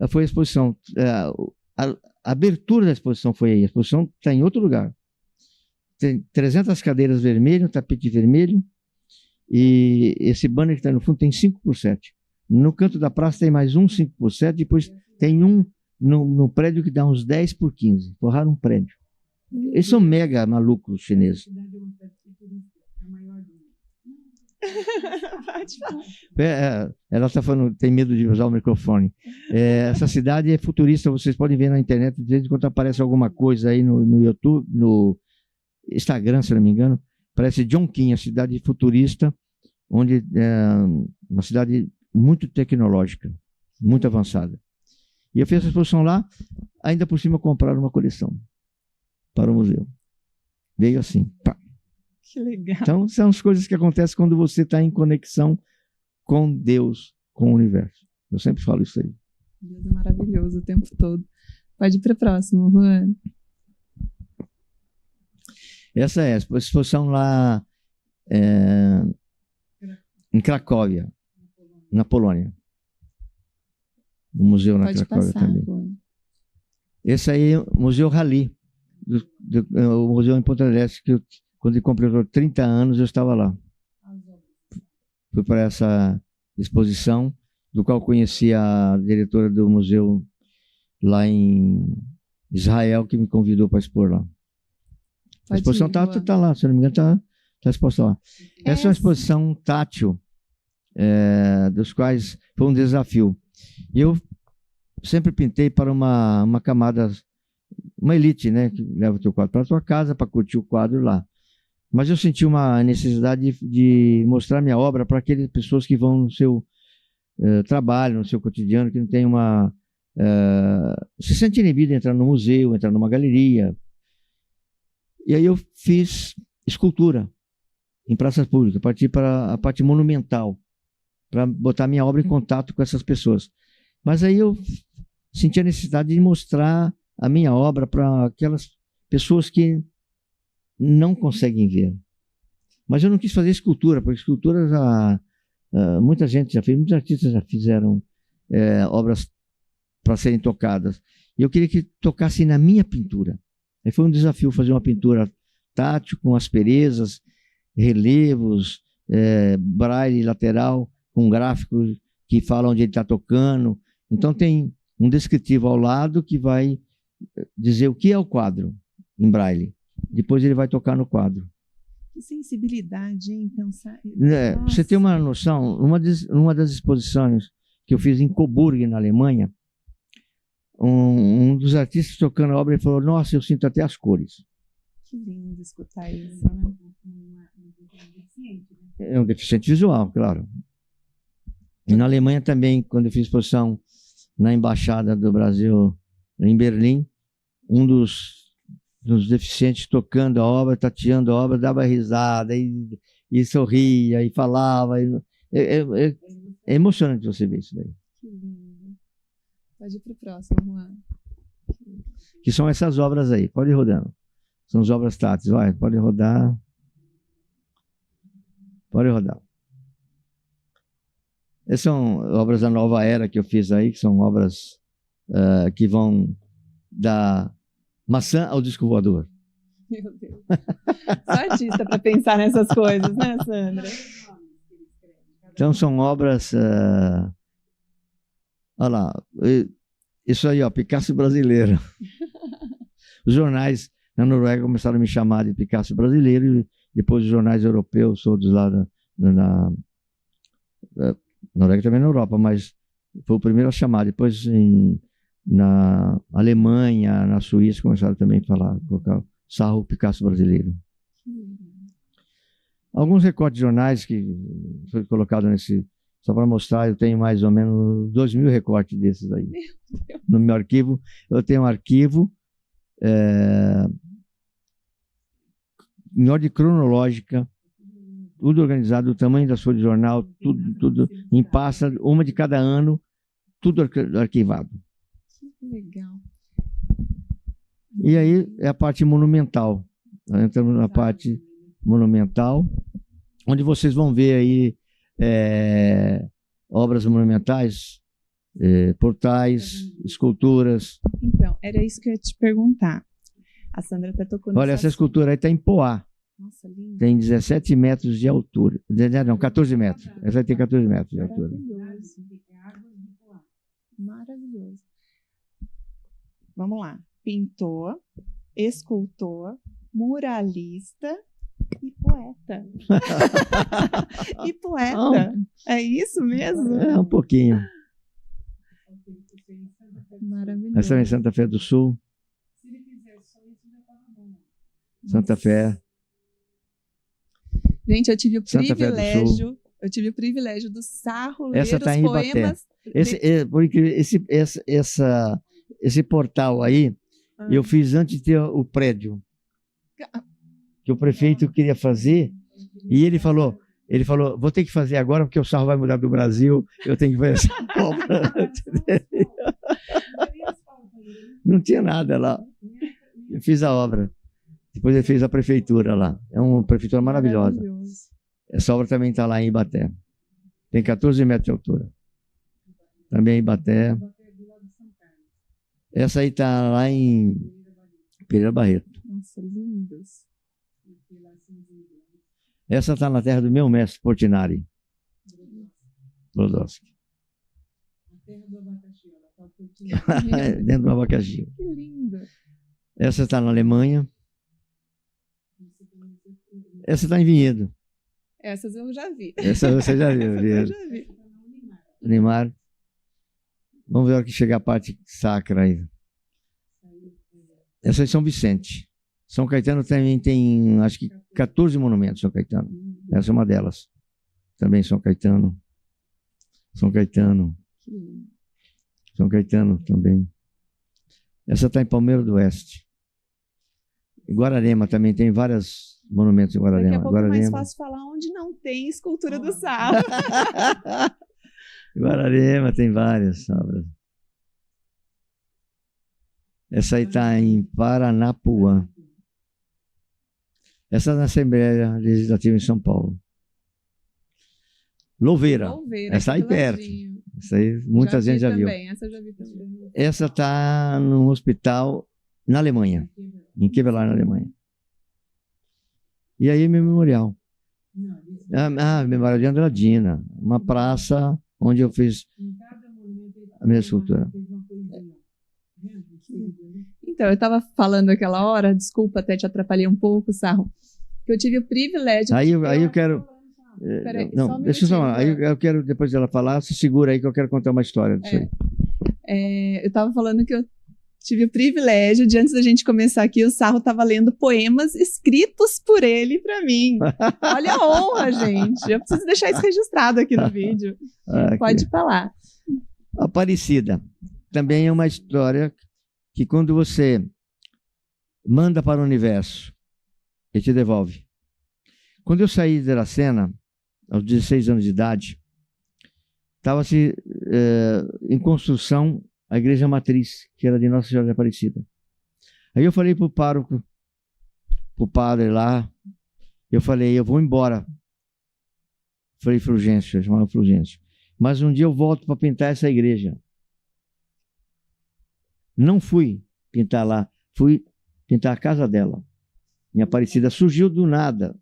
foi a exposição. A abertura da exposição foi aí, a exposição está em outro lugar. Tem 300 cadeiras vermelhas, um tapete vermelho, e esse banner que está no fundo tem 5%. No canto da praça tem mais um 5%, depois tem um no prédio que dá uns 10 por 15. Forraram um prédio. Eles são mega malucos chineses. Ela está falando, tem medo de usar o microfone. Essa cidade é futurista, vocês podem ver na internet, de vez em quando aparece alguma coisa aí no YouTube, no Instagram, se não me engano, parece Chongqing, a cidade futurista, onde é uma cidade muito tecnológica, muito avançada. E eu fiz essa exposição lá, ainda por cima compraram uma coleção para o museu. Veio assim, pá. Que legal. Então, são as coisas que acontecem quando você está em conexão com Deus, com o universo. Eu sempre falo isso aí. Deus é maravilhoso o tempo todo. Pode ir para o próximo, Juan. Essa é a exposição lá em Cracóvia, na Polônia. O museu na Cracóvia também. Juan. Esse aí é o Museu Rally, o museu em Ponta del Este, que quando ele completou 30 anos, eu estava lá. Fui para essa exposição, do qual conheci a diretora do museu lá em Israel, que me convidou para expor lá. A exposição está lá, se não me engano, está exposta lá. Essa é uma exposição tátil, dos quais foi um desafio. Eu sempre pintei para uma camada, uma elite, né, que leva o teu quadro para a tua casa para curtir o quadro lá. Mas eu senti uma necessidade de mostrar minha obra para aquelas pessoas que vão no seu trabalho, no seu cotidiano, que não tem se sente inibido entrar no museu, entrar numa galeria. E aí eu fiz escultura em praças públicas, parti para a parte monumental, para botar minha obra em contato com essas pessoas. Mas aí eu senti a necessidade de mostrar a minha obra para aquelas pessoas que não conseguem ver. Mas eu não quis fazer escultura, porque escultura muita gente já fez, muitos artistas já fizeram obras para serem tocadas. E eu queria que tocassem na minha pintura. Aí foi um desafio fazer uma pintura tátil, com asperezas, relevos, braille lateral, com gráficos que falam onde ele está tocando. Então tem um descritivo ao lado que vai dizer o que é o quadro em braille. Depois ele vai tocar no quadro. Que sensibilidade em pensar. Você tem uma noção, numa das exposições que eu fiz em Coburg, na Alemanha, um dos artistas tocando a obra, ele falou: nossa, eu sinto até as cores. Que lindo escutar isso, né? É um deficiente visual, claro. E na Alemanha também, quando eu fiz exposição na Embaixada do Brasil em Berlim, um dos deficientes tocando a obra, tateando a obra, dava risada e sorria e falava. É emocionante você ver isso daí. Que lindo. Pode ir para o próximo, Juan. Que são essas obras aí. Pode ir rodando. São as obras táteis. Vai, pode rodar. Pode rodar. Essas são obras da nova era que eu fiz aí, que são obras que vão da maçã ao disco voador. Meu Deus. Só artista para pensar nessas coisas, né, Sandra? Então são obras... olha lá. Isso aí, ó, Picasso brasileiro. Os jornais na Noruega começaram a me chamar de Picasso brasileiro, e depois os jornais europeus, todos lá na Noruega, também na Europa, mas foi o primeiro a chamar. Depois na Alemanha, na Suíça, começaram também a falar, colocar Sarro Picasso brasileiro. Alguns recortes de jornais que foi colocado nesse... Só para mostrar, eu tenho mais ou menos 2.000 recortes desses aí. No meu arquivo, eu tenho um arquivo em ordem cronológica, tudo organizado, o tamanho da folha de jornal, tudo em pasta, uma de cada ano, tudo arquivado. Que legal. E aí é a parte monumental. Nós entramos na parte monumental, onde vocês vão ver aí obras monumentais, portais, esculturas. Então, era isso que eu ia te perguntar. A Sandra até tocou Olha, essa escultura aí está em Poá. Nossa, linda. Tem 17 metros de altura. Não, 14 metros. Essa aí tem 14 metros de altura. Maravilhoso. Maravilhoso. Vamos lá. Pintor, escultor, muralista e poeta. E poeta. É isso mesmo? É, um pouquinho. Maravilhoso. Essa é em Santa Fé do Sul. Santa Fé. Gente, eu tive o Santa Fé do Sul. privilégio do Sarro ler Essa tá os em Ibaté. poemas. Por incrível, esse portal aí, eu fiz antes de ter o prédio que o prefeito queria fazer, e ele falou, vou ter que fazer agora porque o Sarro vai mudar do Brasil, eu tenho que fazer essa obra. Não tinha nada lá. Eu fiz a obra. Depois ele fez a prefeitura lá. É uma prefeitura maravilhosa. Maravilhoso. Essa obra também está lá em Ibaté. Tem 14 metros de altura. Também em Ibaté. Essa aí está lá em Pereira Barreto. Nossa, lindos. Essa está na terra do meu mestre Portinari. Brodowski. Dentro do abacaxi. Que lindo. Essa está na Alemanha. Essa está em Vinhedo. Essas eu já vi. Essa você já viu, Eu Vinhedo. já vi. Neymar. Vamos ver a hora que chegar a parte sacra aí. Essa é São Vicente. São Caetano também tem, acho que 14 monumentos, São Caetano. Essa é uma delas. Também São Caetano. São Caetano. São Caetano também. Essa está em Palmeira do Oeste. Em Guararema também tem vários monumentos em Guararema. Daqui a pouco Guararema. é mais fácil falar onde não tem escultura do Sarro. Guararema tem várias obras. Essa aí está em Paranapuã. Essa é na Assembleia Legislativa em São Paulo. Louveira. Essa aí perto. Essa aí muita gente já viu. Essa eu já vi também. Essa está num hospital na Alemanha, em Kevlar, na Alemanha. E aí meu memorial. Memorial de Andradina, uma praça onde eu fiz a minha escultura. Então, eu estava falando aquela hora, desculpa, até te atrapalhei um pouco, Sarro, que eu tive o privilégio Aí eu quero... Peraí, não, deixa eu só falar. Aí eu quero, depois dela falar, se segura aí que eu quero contar uma história disso aí. Eu estava falando que eu tive o privilégio de, antes da gente começar aqui, o Sarro estava lendo poemas escritos por ele para mim. Olha a honra, gente. Eu preciso deixar isso registrado aqui no vídeo. Pode falar. Aparecida. Também é uma história que quando você manda para o universo, ele te devolve. Quando eu saí de Dracena, aos 16 anos de idade, estava-se em construção a igreja matriz, que era de Nossa Senhora de Aparecida. Aí eu falei para o pároco, para o padre lá, eu falei, eu vou embora. Frei Fulgêncio, eu chamava Fulgêncio. Mas um dia eu volto para pintar essa igreja. Não fui pintar lá, fui pintar a casa dela. Em Aparecida, surgiu do nada.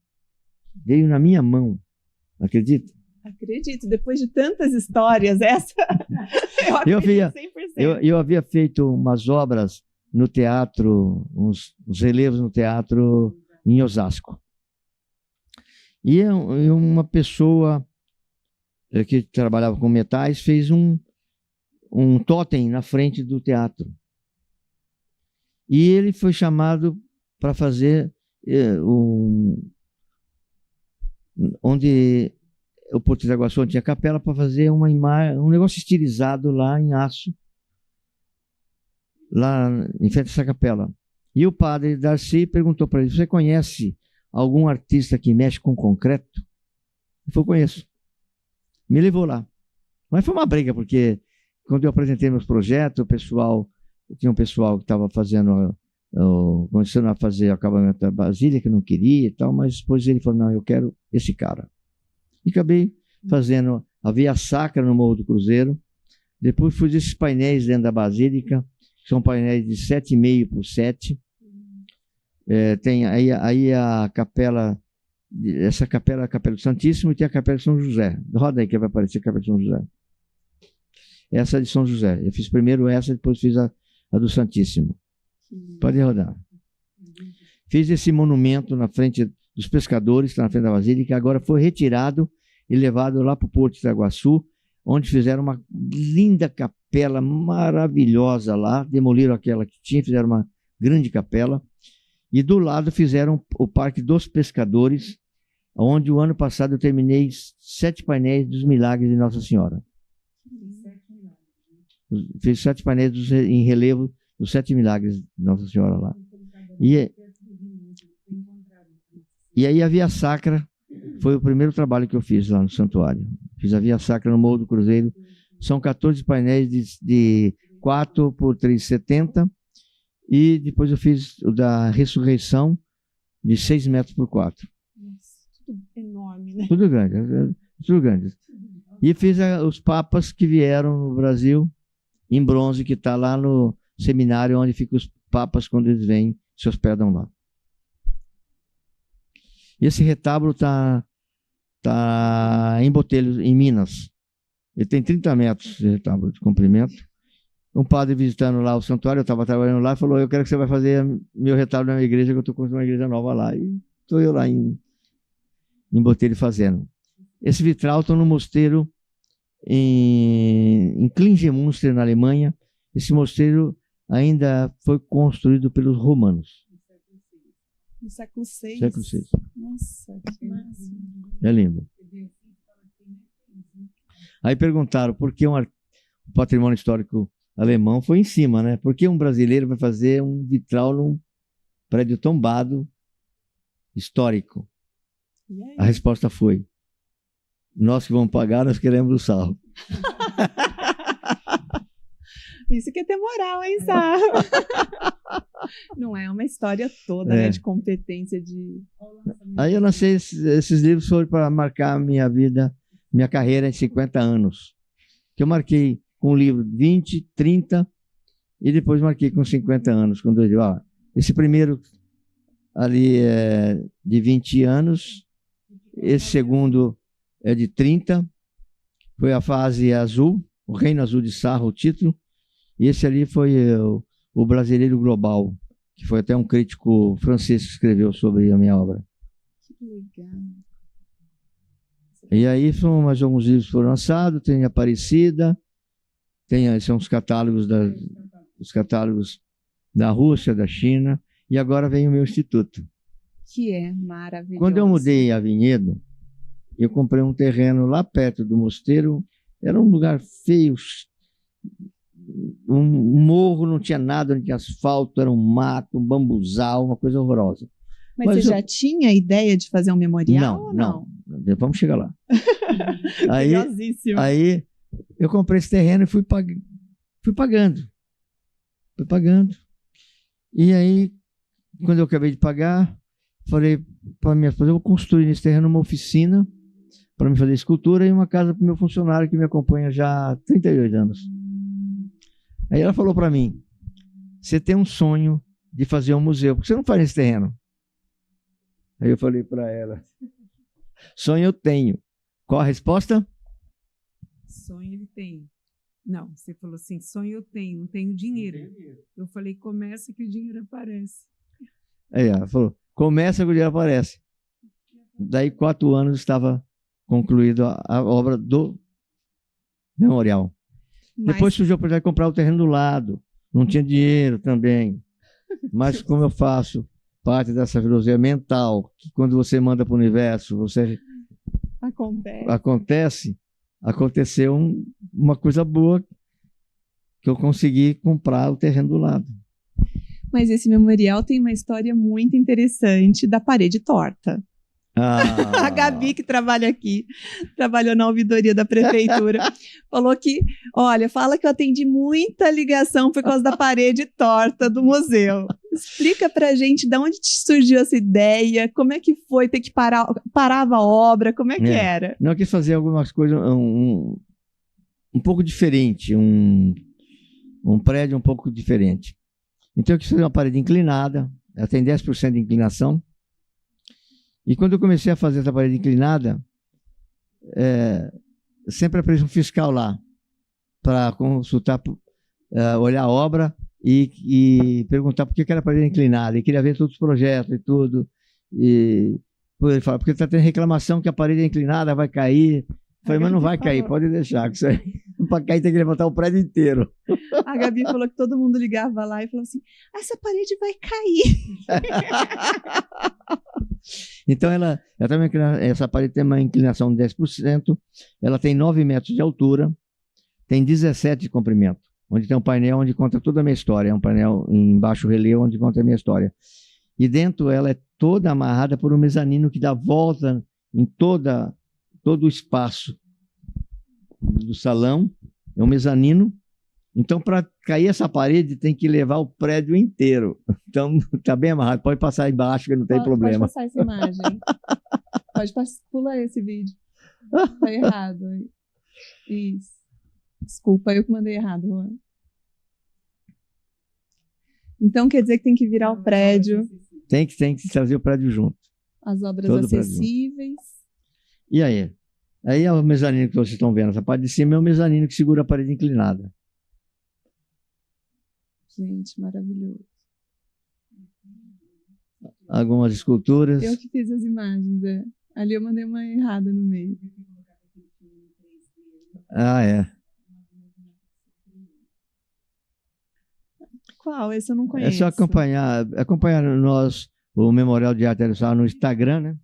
Veio na minha mão. Acredita? Acredito, depois de tantas histórias, essa eu acredito 100%. Eu havia feito umas obras no teatro, uns relevos no teatro em Osasco. E uma pessoa que trabalhava com metais fez um totem na frente do teatro. E ele foi chamado para fazer onde o Porto de Iguaçu tinha capela, para fazer um negócio estilizado lá em aço, lá em frente a essa capela. E o padre Darcy perguntou para ele, você conhece algum artista que mexe com concreto? Ele falou, conheço. Me levou lá. Mas foi uma briga, porque quando eu apresentei meus projetos, tinha um pessoal que estava começando a fazer o acabamento da Basílica, que não queria e tal, mas depois ele falou, não, eu quero esse cara. E acabei fazendo a Via Sacra no Morro do Cruzeiro. Depois fiz esses painéis dentro da Basílica, que são painéis de 7,5 por 7. Tem aí a capela, essa capela é a Capela do Santíssimo, e tem a Capela de São José. Roda aí que vai aparecer a Capela de São José. Essa é de São José. Eu fiz primeiro essa, depois fiz a do Santíssimo. Pode rodar. Fiz esse monumento na frente dos pescadores, está na frente da Basílica, agora foi retirado e levado lá para o Porto de Itaguaçu, onde fizeram uma linda capela maravilhosa lá, demoliram aquela que tinha, fizeram uma grande capela, e do lado fizeram o Parque dos Pescadores, onde o ano passado eu terminei 7 painéis dos milagres de Nossa Senhora. Fiz 7 painéis em relevo dos 7 milagres de Nossa Senhora lá. E aí a Via Sacra foi o primeiro trabalho que eu fiz lá no santuário. Fiz a Via Sacra no Morro do Cruzeiro. São 14 painéis de 4 por 3,70. E depois eu fiz o da Ressurreição de 6 metros por 4. Nossa, tudo enorme, né? Tudo grande, tudo grande. E fiz os papas que vieram no Brasil em bronze, que está lá no seminário onde ficam os papas quando eles vêm, se hospedam lá. E esse retábulo está em Botelho, em Minas. Ele tem 30 metros de retábulo de comprimento. Um padre visitando lá o santuário, eu estava trabalhando lá, falou, eu quero que você vai fazer meu retábulo na minha igreja, que eu estou construindo uma igreja nova lá. E estou eu lá em Botelho fazendo. Esse vitral está no mosteiro em Klingemünster, na Alemanha. Esse mosteiro ainda foi construído pelos romanos. No século VI. Século VI. Nossa, que massa. É lindo. Aí perguntaram por que o patrimônio histórico alemão foi em cima, né? Por que um brasileiro vai fazer um vitral num prédio tombado histórico? A resposta foi, nós que vamos pagar, nós queremos o sarro. Isso que é ter moral, hein, Sarro? Não é uma história toda, né, de competência de... Aí eu lancei esses livros foram para marcar a minha vida, minha carreira em 50 anos. Que eu marquei com o livro 20, 30 e depois marquei com 50 anos. Quando eu digo, esse primeiro ali é de 20 anos, esse segundo é de 30, foi a fase azul, o Reino Azul de Sarro, o título, e esse ali foi o Brasileiro Global, que foi até um crítico francês que escreveu sobre a minha obra. Que legal. E aí mais alguns livros foram lançados, tem Aparecida, são os catálogos da Rússia, da China, e agora vem o meu instituto. Que é maravilhoso. Quando eu mudei a Vinhedo, eu comprei um terreno lá perto do mosteiro, era um lugar feio, um morro, não tinha nada, não tinha asfalto, era um mato, um bambuzal, uma coisa horrorosa. Mas você já tinha a ideia de fazer um memorial ou não? Não. Vamos chegar lá. Aí eu comprei esse terreno e fui fui pagando. E aí, quando eu acabei de pagar, falei para minha esposa, eu vou construir nesse terreno uma oficina para me fazer escultura e uma casa para o meu funcionário que me acompanha já há 38 anos. Aí ela falou para mim, você tem um sonho de fazer um museu, por que você não faz nesse terreno? Aí eu falei para ela, sonho eu tenho. Qual a resposta? Sonho ele tem. Não, você falou assim, sonho eu tenho, não tenho dinheiro. Eu falei, começa que o dinheiro aparece. Aí ela falou, começa que o dinheiro aparece. Daí 4 anos estava concluída a obra do memorial. Depois surgiu a oportunidade de comprar o terreno do lado. Não tinha dinheiro também. Mas como eu faço parte dessa filosofia mental, que quando você manda para o universo, você aconteceu uma coisa boa que eu consegui comprar o terreno do lado. Mas esse memorial tem uma história muito interessante da parede torta. A Gabi, que trabalha aqui, trabalhou na ouvidoria da prefeitura, falou que, olha, fala que eu atendi muita ligação por causa da parede torta do museu. Explica pra gente de onde surgiu essa ideia, como é que foi ter que parava a obra, como é que era? Não, eu quis fazer algumas coisas um pouco diferente, um prédio um pouco diferente. Então eu quis fazer uma parede inclinada, ela tem 10% de inclinação. E quando eu comecei a fazer essa parede inclinada, sempre aparecia um fiscal lá para consultar, olhar a obra e perguntar por que era a parede inclinada. E queria ver todos os projetos e tudo. E ele falou, porque está tendo reclamação que a parede é inclinada, vai cair. Eu falei, mas não vai cair, pode deixar. Para cair tem que levantar o prédio inteiro. A Gabi falou que todo mundo ligava lá e falou assim, essa parede vai cair. Então, essa parede tem uma inclinação de 10%, ela tem 9 metros de altura, tem 17 de comprimento, onde tem um painel onde conta toda a minha história, é um painel em baixo relevo onde conta a minha história. E dentro ela é toda amarrada por um mezanino que dá volta em todo o espaço do salão, é um mezanino. Então, para cair essa parede, tem que levar o prédio inteiro. Então, está bem amarrado. Pode passar embaixo, que não tem problema. Pode passar essa imagem. Pula esse vídeo. Está errado. Isso. Desculpa, eu que mandei errado, Juan. Então, quer dizer que tem que virar o prédio. Tem que trazer o prédio junto. As obras acessíveis. E aí? Aí é o mezanino que vocês estão vendo. Essa parte de cima é o mezanino que segura a parede inclinada. Gente, maravilhoso. Algumas esculturas. Eu que fiz as imagens, Ali eu mandei uma errada no meio. Ah, é. Qual? Esse eu não conheço. É só acompanhar o Memorial de Arte Sarro no Instagram, né?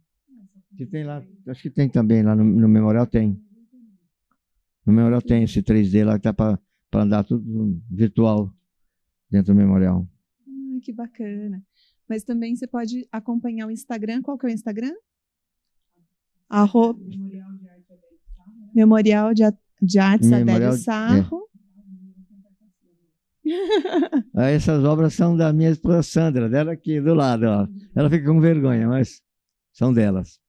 Que tem lá, acho que tem também lá no Memorial tem. No Memorial tem esse 3D lá que tá para andar tudo virtual dentro do Memorial. Que bacana. Mas também você pode acompanhar o Instagram. Qual que é o Instagram? Memorial de Arte Adélio Sarro. Essas obras são da minha esposa Sandra, dela aqui do lado. Ó. Ela fica com vergonha, mas são delas.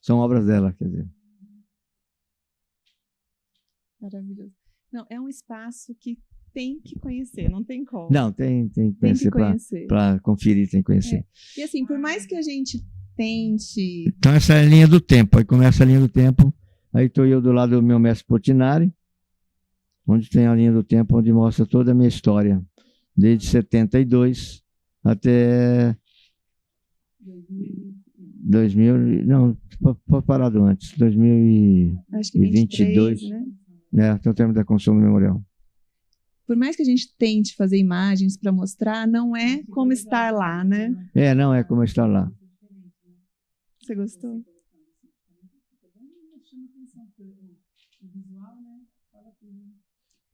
São obras dela, quer dizer. Maravilhoso. Não, é um espaço que tem que conhecer, não tem como. Não, tem que conhecer. Para conferir, tem que conhecer. E assim, por mais que a gente tente... Então essa é a linha do tempo. Aí começa a linha do tempo. Aí estou eu do lado do meu mestre Portinari, onde tem a linha do tempo, onde mostra toda a minha história. Desde 72 até 2000... Não, parado antes. 2022. Né? Até o termo da construção do memorial. Por mais que a gente tente fazer imagens para mostrar, não é como estar lá, né? Não é como estar lá. Você gostou?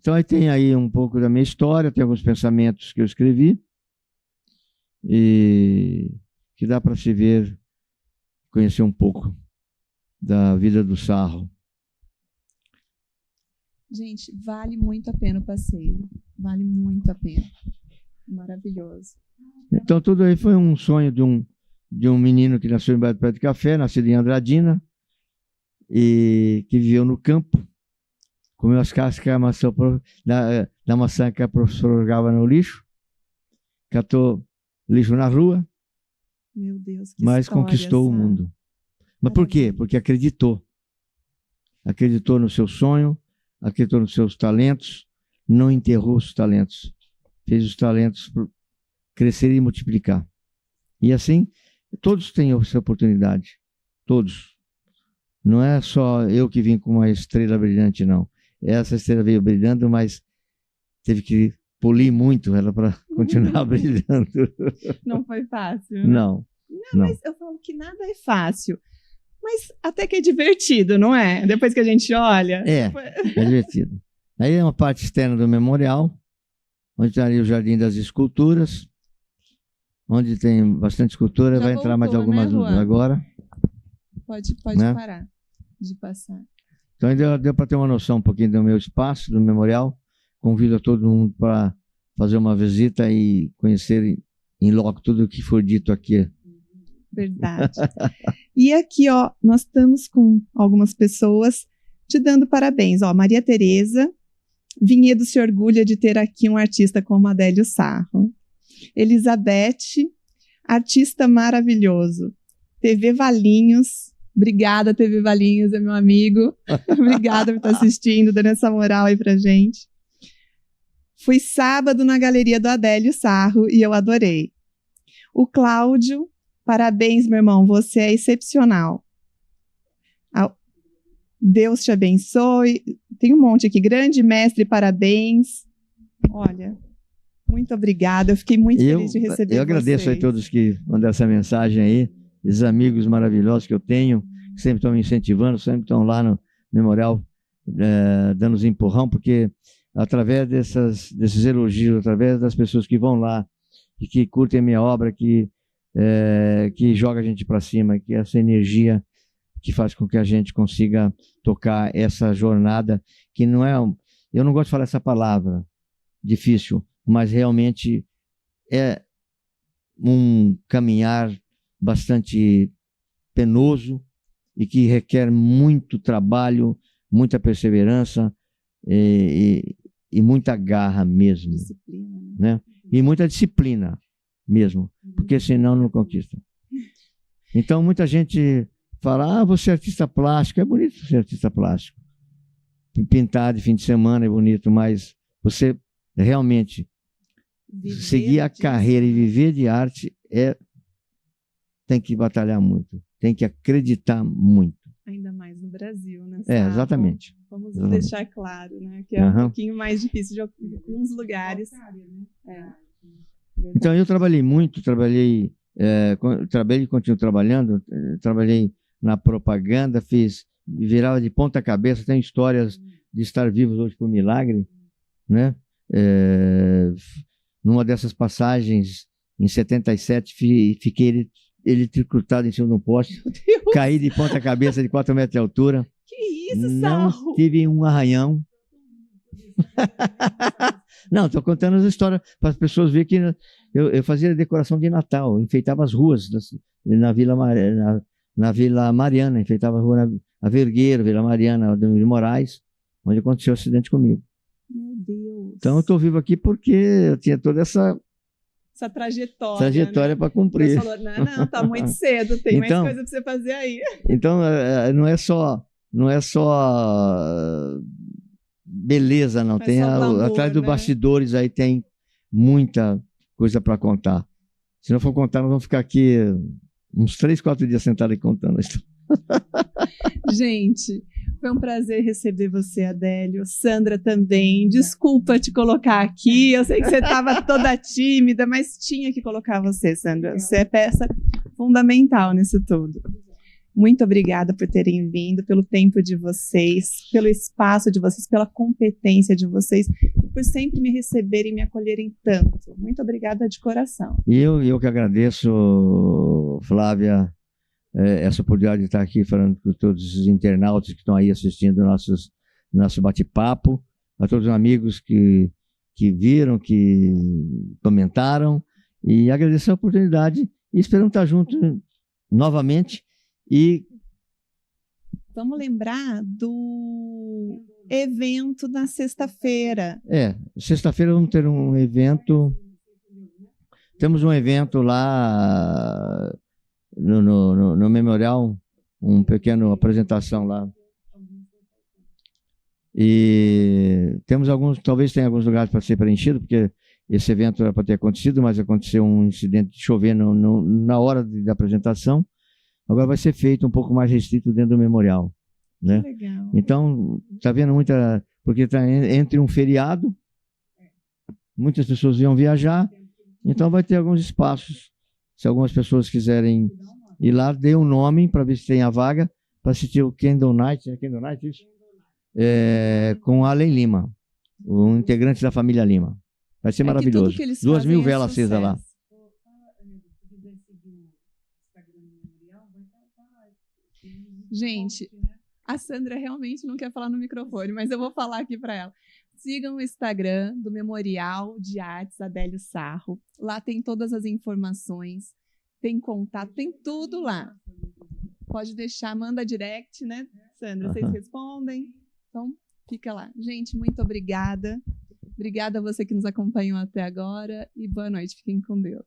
Então aí tem aí um pouco da minha história, tem alguns pensamentos que eu escrevi e que dá para se ver, conhecer um pouco da vida do Sarro. Gente, vale muito a pena o passeio. Vale muito a pena. Maravilhoso. Então, tudo aí foi um sonho de um menino que nasceu em Baía do Pé de Café, nascido em Andradina, e que viveu no campo, comeu as cascas da maçã que a professora jogava no lixo, catou lixo na rua, Meu Deus, que mas história, conquistou o sabe? mundo. Mas por quê? Porque acreditou. Acreditou no seu sonho, acreditou nos seus talentos, não enterrou os talentos, fez os talentos crescer e multiplicar. E assim, todos têm essa oportunidade, todos. Não é só eu que vim com uma estrela brilhante, não. Essa estrela veio brilhando, mas teve que polir muito ela para continuar brilhando. Não foi fácil, né? Não. Mas eu falo que nada é fácil. Mas até que é divertido, não é? Depois que a gente olha. É divertido. Aí é uma parte externa do memorial, onde está ali o Jardim das Esculturas, onde tem bastante escultura. Já vai entrar mais voltou, algumas né, Juan? agora. Pode Né? parar de passar. Então ainda deu para ter uma noção um pouquinho do meu espaço, do memorial. Convido a todo mundo para fazer uma visita e conhecer em loco tudo o que foi dito aqui. Verdade. E aqui, ó, nós estamos com algumas pessoas te dando parabéns. Ó, Maria Tereza Vinhedo se orgulha de ter aqui um artista como Adélio Sarro. Elizabeth, artista maravilhoso. TV Valinhos, obrigada, TV Valinhos, é meu amigo. Obrigada por estar assistindo, dando essa moral aí pra gente. Fui sábado na galeria do Adélio Sarro e eu adorei. O Cláudio, parabéns, meu irmão, você é excepcional. Deus te abençoe. Tem um monte aqui. Grande mestre, parabéns. Olha, muito obrigada. Eu fiquei muito feliz de receber Eu agradeço vocês. a todos que mandaram essa mensagem aí, esses amigos maravilhosos que eu tenho, que sempre estão me incentivando, sempre estão lá no memorial, dando os empurrão, porque através desses elogios, através das pessoas que vão lá e que curtem a minha obra, que joga a gente para cima, que essa energia que faz com que a gente consiga tocar essa jornada, que não é... Eu não gosto de falar essa palavra, difícil, mas realmente é um caminhar bastante penoso e que requer muito trabalho, muita perseverança e muita garra mesmo. Disciplina, né? E muita disciplina mesmo, porque senão não conquista. Então muita gente fala, você é artista plástico, é bonito ser artista plástico. Pintar de fim de semana é bonito, mas você realmente seguir a carreira e viver de arte tem que batalhar muito, tem que acreditar muito. Ainda mais no Brasil, né? Exatamente. Vamos exatamente. deixar claro, né? Que é um pouquinho mais difícil de alguns lugares. Então eu trabalhei muito, trabalhei e continuo trabalhando, trabalhei na propaganda, virava de ponta cabeça, tenho histórias de estar vivos hoje por milagre, né? Numa dessas passagens, em 77, fiquei eletrocutado em cima de um poste, caí de ponta cabeça de 4 metros de altura. Que isso, Sarro? Não tive um arranhão. Não, estou contando as histórias para as pessoas verem que eu fazia decoração de Natal, enfeitava as ruas na Vila Mariana, enfeitava a rua a Vergueiro, Vila Mariana, de Moraes, onde aconteceu o acidente comigo. Meu Deus. Então eu estou vivo aqui porque eu tinha toda essa trajetória, né? Para cumprir. Deus falou, não, tá muito cedo, tem mais coisa para você fazer aí. Então não é só beleza, não. Tem atrás dos bastidores aí tem muita coisa para contar. Se não for contar, nós vamos ficar aqui uns 3, 4 dias sentados e contando isso. Gente, foi um prazer receber você, Adélio. Sandra também. Desculpa te colocar aqui. Eu sei que você estava toda tímida, mas tinha que colocar você, Sandra. Você é peça fundamental nisso tudo. Muito obrigada por terem vindo, pelo tempo de vocês, pelo espaço de vocês, pela competência de vocês, por sempre me receberem e me acolherem tanto. Muito obrigada de coração. E eu que agradeço, Flávia, essa oportunidade de estar aqui falando com todos os internautas que estão aí assistindo nosso bate-papo, a todos os amigos que viram, que comentaram, e agradecer a oportunidade e esperamos estar juntos novamente. E vamos lembrar do evento na sexta-feira. Sexta-feira vamos ter um evento. Temos um evento lá no Memorial, uma pequena apresentação lá. E temos talvez tenha alguns lugares para ser preenchido, porque esse evento era para ter acontecido, mas aconteceu um incidente de chover na hora da apresentação. Agora vai ser feito um pouco mais restrito dentro do memorial, né? Legal. Então, está vendo porque está entre um feriado, muitas pessoas iam viajar, então vai ter alguns espaços. Se algumas pessoas quiserem ir lá, dê um nome para ver se tem a vaga para assistir o Candle Night, né? Candle Night, isso? Com Allen Lima, um integrante da família Lima. Vai ser maravilhoso. 2.000 velas acesas lá. Gente, a Sandra realmente não quer falar no microfone, mas eu vou falar aqui para ela. Sigam o Instagram do Memorial de Artes Adélio Sarro. Lá tem todas as informações, tem contato, tem tudo lá. Pode deixar, manda direct, né, Sandra? Vocês respondem. Então, fica lá. Gente, muito obrigada. Obrigada a você que nos acompanhou até agora e boa noite. Fiquem com Deus.